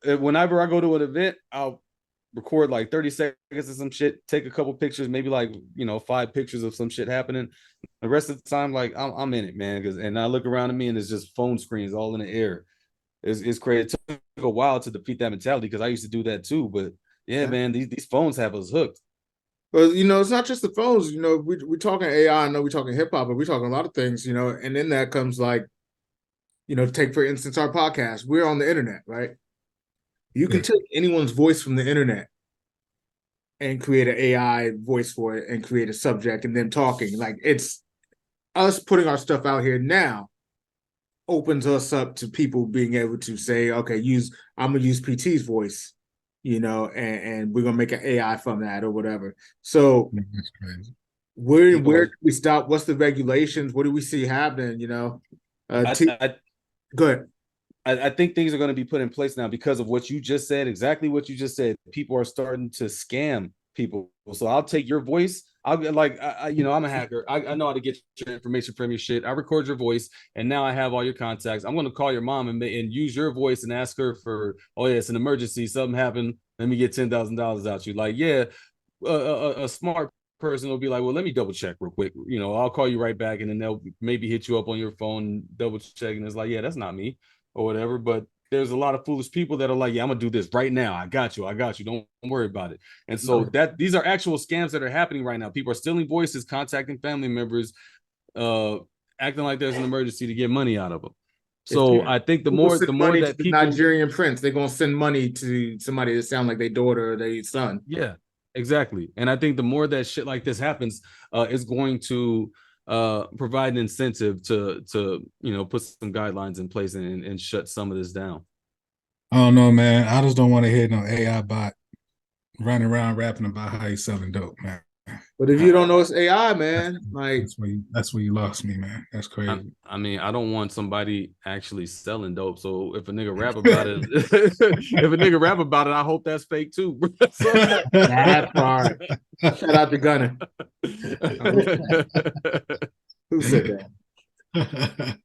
whenever I go to an event, I'll record like 30 seconds of some shit, take a couple pictures, maybe 5 pictures of some shit happening. The rest of the time, like, I'm in it, man. And I look around at me and it's just phone screens all in the air. It's crazy. It took a while to defeat that mentality because I used to do that too. But yeah, man, these phones have us hooked. Well, it's not just the phones. We're talking AI. I know we're talking hip hop, but we're talking a lot of things. And in that comes take for instance our podcast. We're on the internet, right? You can take anyone's voice from the internet and create an AI voice for it and create a subject and then talking. Like, it's us putting our stuff out here now opens us up to people being able to say, okay, I'm gonna use PT's voice, and we're gonna make an AI from that or whatever. So where do we stop? What's the regulations? What do we see happening? Good. I think things are going to be put in place now because of what you just said, exactly what you just said. People are starting to scam people. So I'll take your voice. I'm a hacker. I know how to get your information from your shit. I record your voice, and now I have all your contacts. I'm going to call your mom and use your voice and ask her for, oh, yeah, it's an emergency. Something happened. Let me get $10,000 out you. Like, yeah, a smart person will be like, well, let me double check real quick. I'll call you right back, and then they'll maybe hit you up on your phone, double check, and it's like, yeah, that's not me. Or whatever, but there's a lot of foolish people that are like, yeah, I'm gonna do this right now. I got you. Don't worry about it. And so these are actual scams that are happening right now. People are stealing voices, contacting family members, acting like there's an emergency to get money out of them. So I think the more that people, Nigerian prince, they're gonna send money to somebody that sound like their daughter or their son. Yeah, exactly. And I think the more that shit like this happens, it's going to provide an incentive to put some guidelines in place and shut some of this down. I don't know, man. I just don't want to hear no AI bot running around rapping about how he's selling dope, man. But if you don't know it's AI, man, like that's where you lost me, man. That's crazy. I mean, I don't want somebody actually selling dope. So if a nigga rap about it, I hope that's fake too. That part. Shout out to Gunner. Who said that?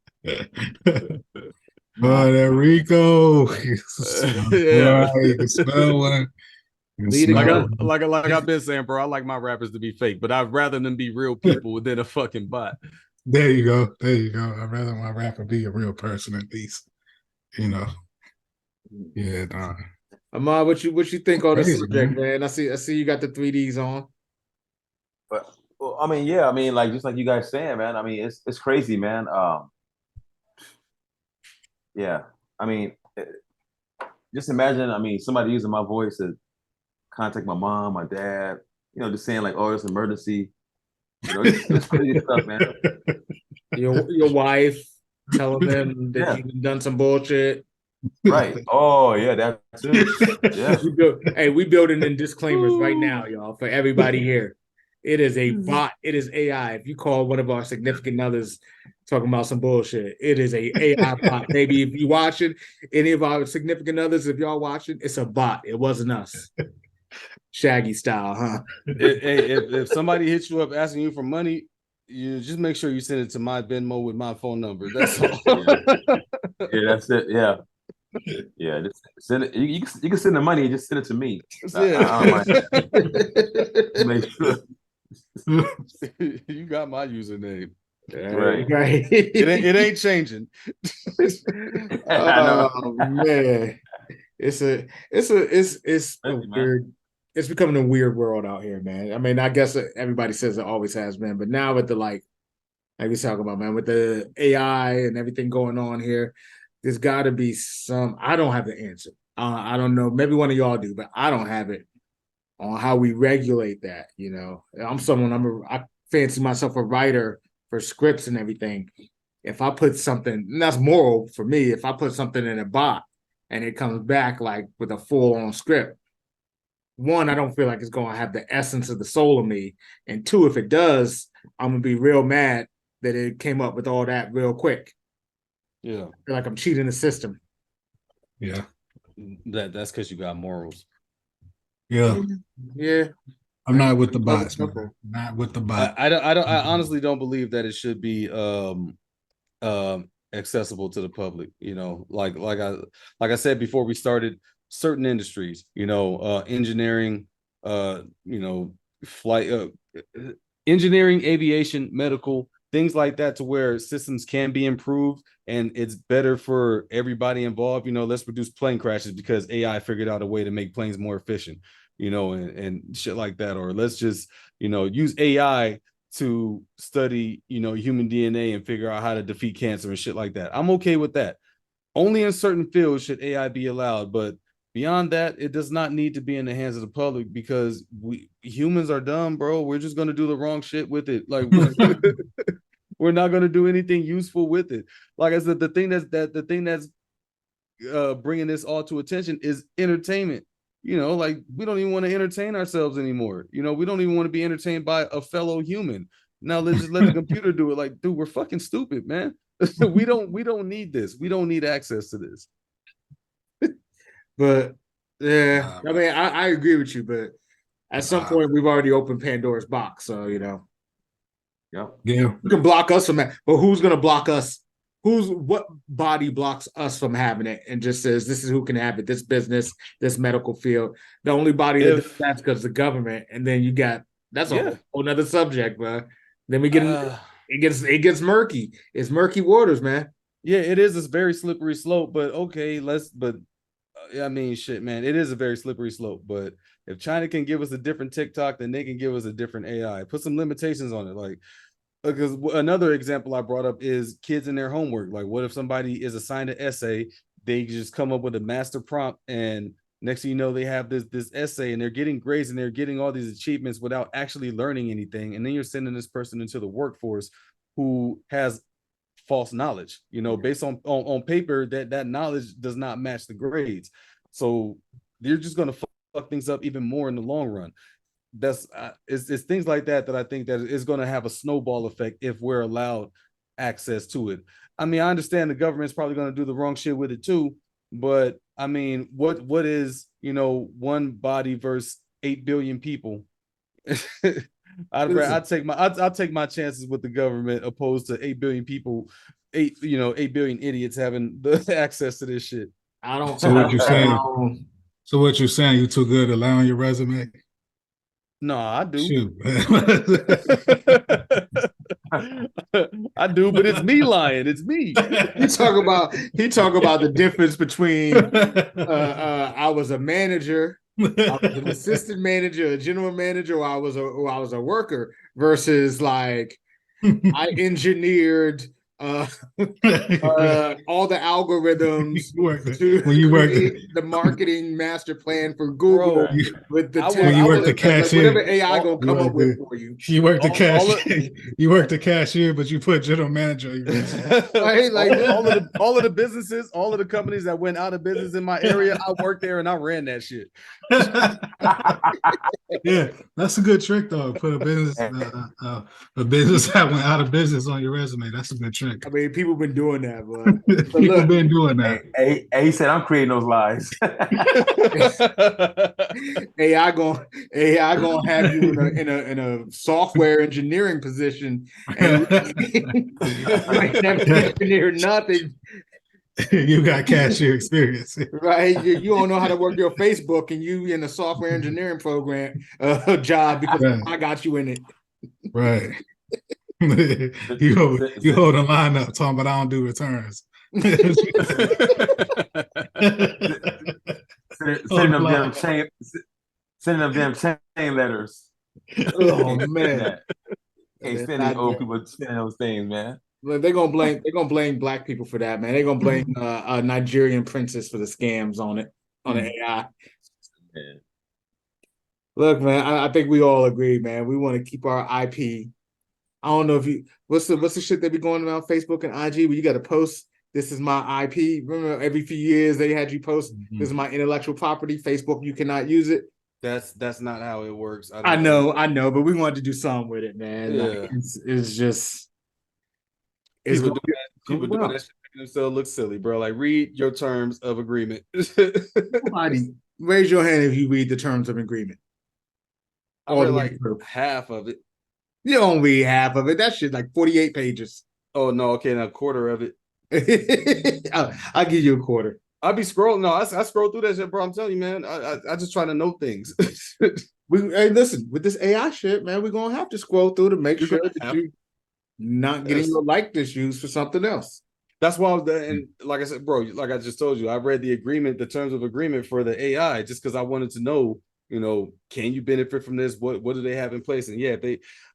Oh, that Rico. Yeah, you can smell one. Like I've been saying, bro, I like my rappers to be fake, but I'd rather them be real people than a fucking bot. There you go. I'd rather my rapper be a real person at least. Yeah, nah. Ahmad, what you think on this subject, man? I see you got the 3Ds on. But I mean, like just like you guys saying, man. I mean, it's crazy, man. Yeah, I mean, just imagine. I mean, somebody using my voice to contact my mom, my dad. Just saying like, "Oh, it's an emergency." It's crazy stuff, man. Your wife telling them that you've done some bullshit. Right. Oh, yeah, that too. Yeah. We building in disclaimers right now, y'all, for everybody here. It is a bot. It is AI. If you call one of our significant others talking about some bullshit, it is a AI bot. Maybe if you watching any of our significant others, if y'all watching, it's a bot. It wasn't us. Shaggy style, huh? If somebody hits you up asking you for money, you just make sure you send it to my Venmo with my phone number. That's all. Yeah, that's it. Yeah. Yeah, just send it. You can send the money and just send it to me. I don't mind that. Make sure. You got my username. Right. It ain't changing. I know. Oh man. It's a weird, it's becoming a weird world out here, man. I mean, I guess everybody says it always has been, but now with the like we talk about, man, with the AI and everything going on here, there's got to be some. I don't have the answer. I don't know. Maybe one of y'all do, but I don't have it on how we regulate that. You know, I fancy myself a writer for scripts and everything. If I put something, and that's moral for me, if I put something in a bot and it comes back like with a full-on script, one, I don't feel like it's going to have the essence of the soul of me, and two, if it does, I'm gonna be real mad that it came up with all that real quick. Yeah, I feel like I'm cheating the system. Yeah, that's because you got morals. Yeah. I'm not with the bots, man. Not with the bot. I honestly don't believe that it should be accessible to the public. You know, like I said before we started, certain industries, you know, engineering, you know, flight, engineering, aviation, medical, things like that, to where systems can be improved and it's better for everybody involved. You know, let's reduce plane crashes because AI figured out a way to make planes more efficient, you know, and shit like that. Or let's just, you know, use AI to study, you know, human DNA and figure out how to defeat cancer and shit like that. I'm okay with that. Only in certain fields should AI be allowed, but beyond that, it does not need to be in the hands of the public because we humans are dumb, bro. We're just gonna do the wrong shit with it. Like we're not gonna do anything useful with it. Like I said, the thing that's bringing this all to attention is entertainment. You know, like we don't even want to entertain ourselves anymore. You know, we don't even want to be entertained by a fellow human. Now let's just let the computer do it. Like, dude, we're fucking stupid, man. we don't need this. We don't need access to this. But yeah, I mean, I agree with you, but at some point we've already opened Pandora's box, so you know. Yeah. You can block us from that, but who's gonna block us? What body blocks us from having it and just says this is who can have it, this business, this medical field. The only body that does that's because the government, and then you got that's a whole nother subject, man. Then we get it gets murky. It's murky waters, man. Yeah, it is a very slippery slope, but okay, I mean, shit, man, it is a very slippery slope. But if China can give us a different TikTok, then they can give us a different AI. Put some limitations on it, like. Because another example I brought up is kids in their homework. Like, what if somebody is assigned an essay? They just come up with a master prompt, and next thing you know, they have this essay, and they're getting grades, and they're getting all these achievements without actually learning anything. And then you're sending this person into the workforce who has false knowledge. You know, based on paper, that knowledge does not match the grades. So you're just gonna fuck things up even more in the long run. That's it's things like that I think that is going to have a snowball effect if we're allowed access to it. I mean, I understand the government's probably going to do the wrong shit with it too, but I mean, what is, you know, one body versus 8 billion people? I'll take my chances with the government opposed to 8 billion people, 8 billion idiots having the access to this shit. I don't. So what you're saying? So what you're saying? You too good at allowing your resume? No, I do. Shoot. I do, but it's me lying. It's me. He talk about the difference between I was a manager, I was an assistant manager, a general manager, or I was a worker versus like I engineered all the algorithms when you work the marketing master plan for Google with the when you work the cashier, whatever AI gonna come up with for you. You work the cashier, you work the cashier, but you put general manager. Right? Like all of the businesses, all of the companies that went out of business in my area, I worked there and I ran that shit. Yeah, that's a good trick though. Put a business that went out of business on your resume. That's a good trick. I mean, people been doing that, but people been doing that. Hey, he said I'm creating those lies. AI gonna have you in a software engineering position, and you ain't never engineered nothing. You got cashier experience, right? You don't know how to work your Facebook, and you in a software engineering program job because I got you in it. Right. you hold a line up talking about I don't do returns. Sending them damn chain letters. Oh man. Can't stand these old people sending those things, man. They're gonna blame black people for that, man. They're gonna blame a Nigerian princess for the scams on the AI. Man. Look, man, I think we all agree, man. We want to keep our IP. I don't know if you what's the shit that be going around Facebook and IG where you got to post, this is my IP. Remember, every few years they had you post, this is my intellectual property. Facebook, you cannot use it. That's not how it works. I know, but we wanted to do something with it, man. Yeah. Like, it's just people doing that shit making themselves look silly, bro. Like, read your terms of agreement. Somebody raise your hand if you read the terms of agreement. I read like half of it. You don't read half of it. That shit like 48 pages. Oh no, okay, now a quarter of it. I'll give you a quarter. I'll be scrolling. No, I scroll through that shit, bro. I'm telling you, man. I just try to know things. Hey, listen, with this AI shit, man, we're gonna have to scroll through to make sure that you're not getting your likeness used for something else. That's why I was there. And like I said, bro, like I just told you, I read the agreement, the terms of agreement for the AI, just because I wanted to know, can you benefit from this? What do they have in place? And yeah,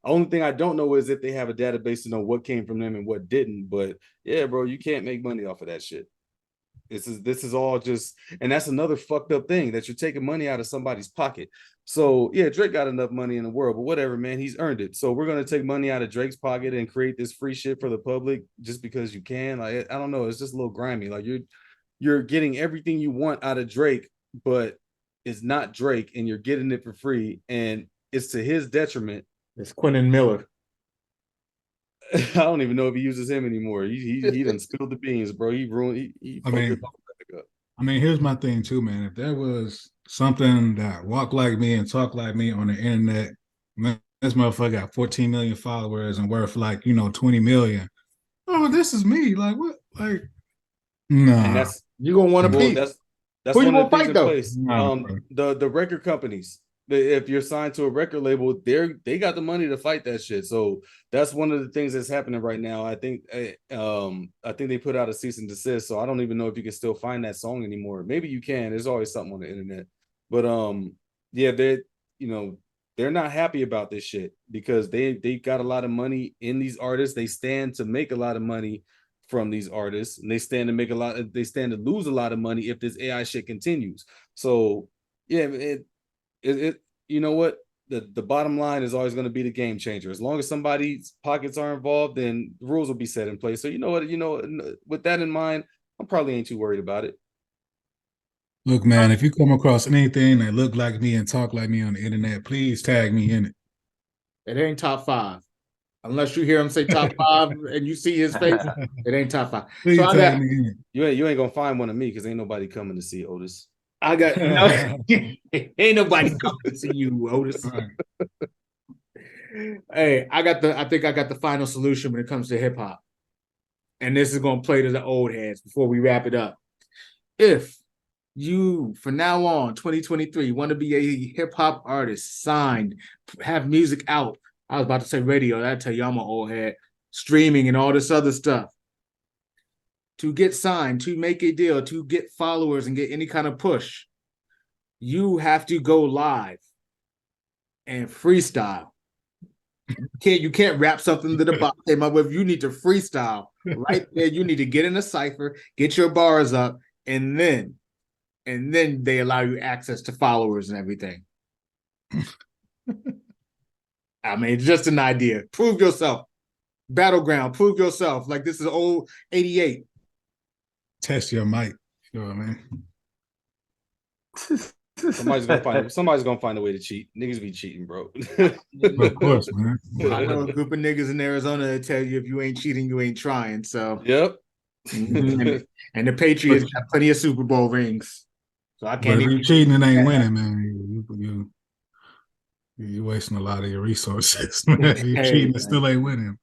only thing I don't know is if they have a database to know what came from them and what didn't. But yeah, bro, you can't make money off of that shit. This is all just, and that's another fucked up thing, that you're taking money out of somebody's pocket. So yeah, Drake got enough money in the world, but whatever, man, he's earned it. So we're gonna take money out of Drake's pocket and create this free shit for the public just because you can. Like, I don't know, it's just a little grimy. Like, you're getting everything you want out of Drake, but it's not Drake, and you're getting it for free, and it's to his detriment. It's Quentin Miller. I don't even know if he uses him anymore. He done spilled the beans, bro. He ruined. I mean, here's my thing too, man. If there was something that walk like me and talk like me on the internet, man, this motherfucker got 14 million followers and worth like 20 million. Oh, this is me. Like what? Like, nah. And that's you gonna want to be. That's who one you of the things fight, though? in place. The record companies. If you're signed to a record label, they got the money to fight that shit. So that's one of the things that's happening right now. I think they put out a cease and desist. So I don't even know if you can still find that song anymore. Maybe you can. There's always something on the internet. But yeah, they're not happy about this shit because they got a lot of money in these artists. They stand to make a lot of money from these artists, and they stand to lose a lot of money if this AI shit continues. So yeah, it you know what, the bottom line is always going to be the game changer. As long as somebody's pockets are involved, then the rules will be set in place. So with that in mind, I'm probably ain't too worried about it. Look, man, if you come across anything that look like me and talk like me on the internet, please tag me in it. It ain't top 5. Unless you hear him say top 5 and you see his face, it ain't top 5. Please tag me in it. You ain't gonna find one of me because ain't nobody coming to see Otis. Ain't nobody coming to see you, Otis. Right. Hey, I think I got the final solution when it comes to hip hop. And this is gonna play to the old heads before we wrap it up. If you, from now on, 2023, want to be a hip hop artist, signed, have music out. I was about to say radio. That'll tell you I'm an old head. Streaming and all this other stuff. To get signed, to make a deal, to get followers and get any kind of push, you have to go live and freestyle. You can't rap something that the bot came up with. You need to freestyle Right there, you need to get in a cipher, get your bars up, and then they allow you access to followers and everything. I mean, it's just an idea. Prove yourself. Battleground, prove yourself. Like this is old 88. Test your mic. You know what I mean? Somebody's gonna find a way to cheat. Niggas be cheating, bro. Of course, man. I know a group of niggas in Arizona that tell you if you ain't cheating, you ain't trying. So Yep. and the Patriots got plenty of Super Bowl rings. So I can't But if even you cheating and ain't winning, man, you're wasting a lot of your resources. Man. You cheating and still ain't winning.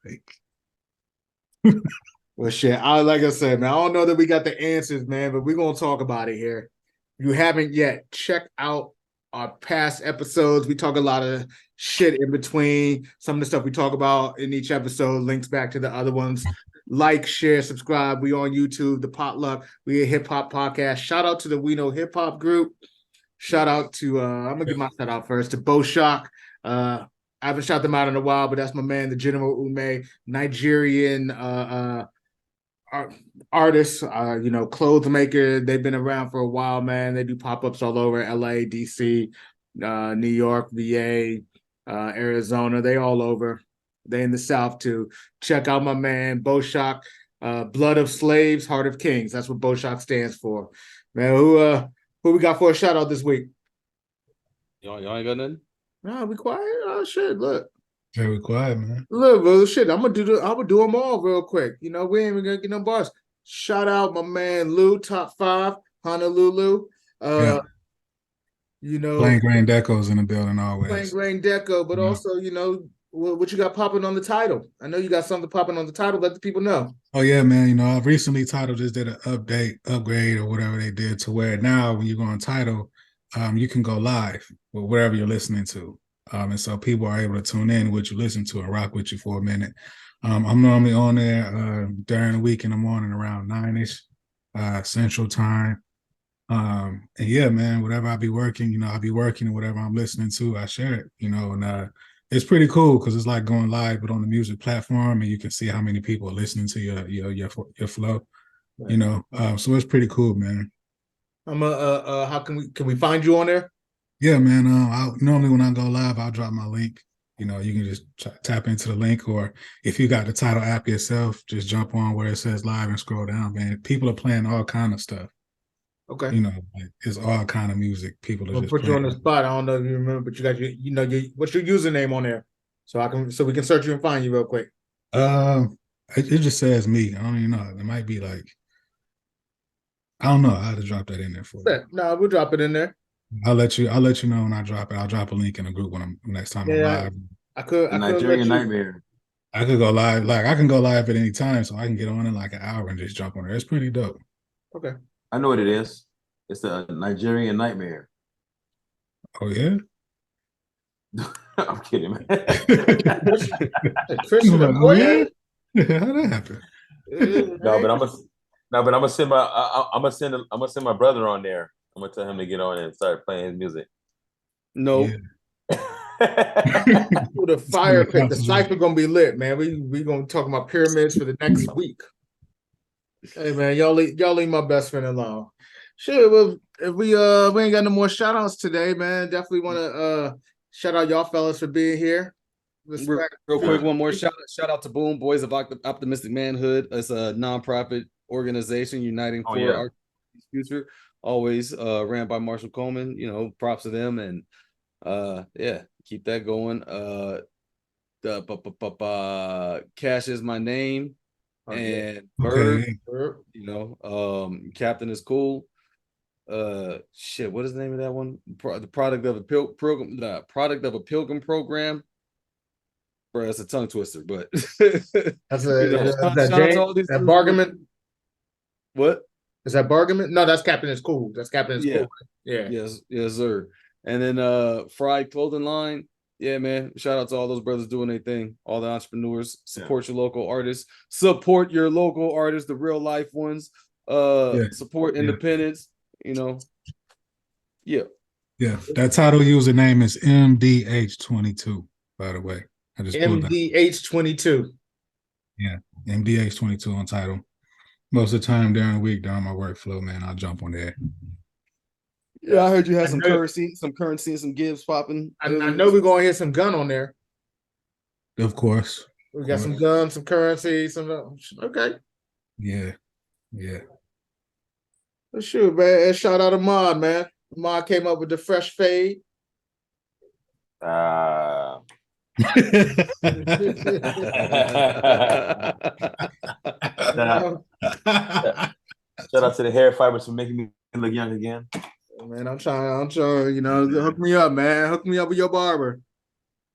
Well, shit. Like I said, man, I don't know that we got the answers, man, but we're gonna talk about it here. If you haven't yet, check out our past episodes. We talk a lot of shit in between. Some of the stuff we talk about in each episode links back to the other ones. Like, share, subscribe. We on YouTube, the Potluck. We a hip hop podcast. Shout out to the We Know Hip Hop group. Shout out to I'm gonna give my shout out first to Bo Shock. I haven't shouted them out in a while, but that's my man, the General Ume, Nigerian artist, clothes maker. They've been around for a while, man. They do pop-ups all over LA, DC, New York, VA, Arizona. They all over. They in the South too. Check out my man, Bo Shock, Blood of Slaves, Heart of Kings. That's what Bo Shock stands for. Man, who we got for a shout out this week? Y'all ain't got nothing? Nah, we quiet. Oh shit, look. Very quiet, man. Look, bro, shit. I'm gonna do them all real quick. We ain't even gonna get no bars. Shout out my man Lou, top 5, Honolulu. Yeah. Plain Grain Deco's in the building always. Plain Grain Deco, but also, what you got popping on the title? I know you got something popping on the title. Let the people know. Oh yeah, man. I recently Title just did an upgrade or whatever they did to where now when you go on Title, you can go live with whatever you're listening to. And so people are able to tune in what you listen to and rock with you for a minute. I'm normally on there during the week in the morning around 9ish Central Time. And yeah, man, whatever I be working, I'll be working and whatever I'm listening to, I share it, and it's pretty cool because it's like going live, but on the music platform, and you can see how many people are listening to your flow, right. So it's pretty cool, man. How can we find you on there? Yeah, man. Normally when I go live, I'll drop my link. You can just tap into the link, or if you got the Title app yourself, just jump on where it says live and scroll down, man. People are playing all kind of stuff. Okay. It's all kind of music. People are just put playing. You on the spot. I don't know if you remember, but you got what's your username on there, so we can search you and find you real quick. It just says me. I don't even know. It might be like, I don't know. I had to drop that in there for you. No, we'll drop it in there. I'll let you know when I drop it. I'll drop a link in the group next time I'm live. I could Nigerian Nightmare. I could go live. Like I can go live at any time, so I can get on in like an hour and just jump on there. It's pretty dope. Okay. I know what it is. It's the Nigerian Nightmare. Oh yeah. I'm kidding, man. Christian, oh, yeah? How'd that happen? I'm gonna send my brother on there. I'm gonna tell him to get on and start playing his music. No. Yeah. The fire pit, the cipher gonna be lit, man. We gonna talk about pyramids for the next week. Hey man, y'all leave my best friend alone. Sure, well, if we ain't got no more shout outs today, man. Definitely want to shout out y'all fellas for being here. Real quick, one more shout out to Boom Boys of Optimistic Manhood. It's a nonprofit organization uniting for our future. Always ran by Marshall Coleman. Props to them, and keep that going. Cash is my name, and Bird, Captain is cool. What is the name of that one? The product of a pilgrim. The product of a pilgrim program. Bro, that's a tongue twister, but that's that Bargainment. What is that Bargainment? No, that's Captain is cool. That's Captain is cool. Yeah. Yes, sir. And then Fried Clothing Line. Yeah, man. Shout out to all those brothers doing their thing. All the entrepreneurs. Support your local artists. Support your local artists, the real life ones. Support independence. Yeah. That Title username is MDH22, by the way. I just MDH22. Yeah, MDX22 on title. Most of the time during the week, during my workflow, man, I'll jump on there. Yeah, I heard you had some currency and some gives popping. I know we're gonna hear some gun on there. Of course. We got some guns, some currency, some okay. Yeah. Shoot, man. Shout out to Ahmad, man. Ahmad came up with the fresh fade. Shout out to the hair fibers for making me look young again. Man, I'm trying, hook me up, man. Hook me up with your barber.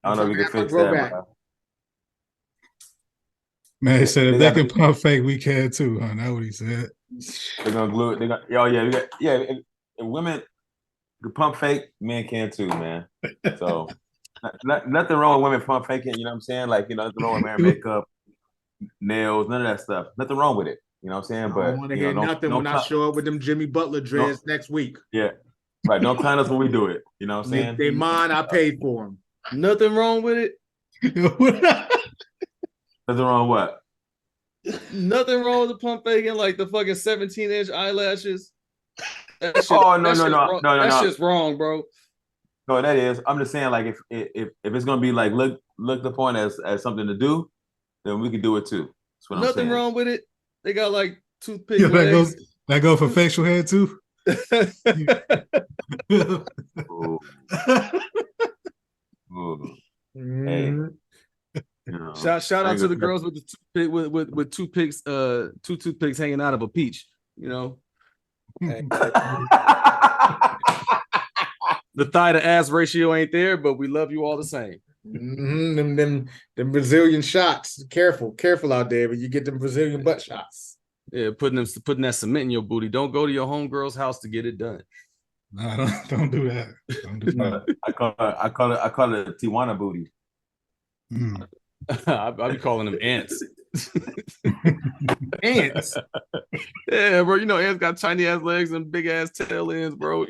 I don't know if you can fix that, bro. Man, he said if they can pump fake, we can too, huh? That's what he said. They're gonna glue it. If women can pump fake, men can too, man. So nothing wrong with women pump faking, you know what I'm saying? Like, nothing wrong with wearing makeup, nails, none of that stuff. Nothing wrong with it. You know what I'm saying? But I don't want to hear nothing when I show up with them Jimmy Butler dreads next week. Yeah. Right. Don't clown us when we do it. You know what I'm saying? They mine, I paid for them. Nothing wrong with it. Nothing wrong with what? Nothing wrong with the pump faking, like the fucking 17-inch eyelashes. No. That's just wrong, bro. No, that is. I'm just saying, like, if it's gonna be like looked upon as something to do, then we can do it too. That's what Nothing I'm saying. wrong with it. They got like toothpick. Yeah, that go for facial hair too. Ooh. Hey. Shout out to the girls with the toothpick with toothpicks, two toothpicks hanging out of a peach. The thigh to ass ratio ain't there, but we love you all the same. Them Brazilian shots. Careful out there, but you get them Brazilian butt shots. Yeah, putting that cement in your booty. Don't go to your homegirl's house to get it done. No, don't do that. Don't do that. I call it a Tijuana booty. I be calling them ants. Ants. Yeah, bro. Ants got tiny ass legs and big ass tail ends, bro.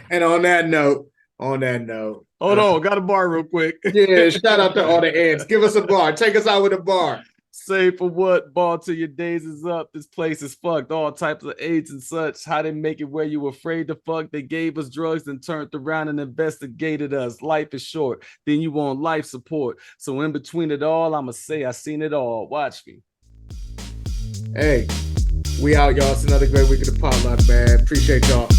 And on that note, hold on, got a bar real quick. Yeah, shout out to all the ants. Give us a bar. Take us out with a bar. Say for what? Ball till your days is up. This place is fucked. All types of AIDS and such. How they make it where you afraid to fuck? They gave us drugs and turned around and investigated us. Life is short. Then you want life support. So in between it all, I'ma say I seen it all. Watch me. Hey, we out, y'all. It's another great week of the Potluck, man. Appreciate y'all.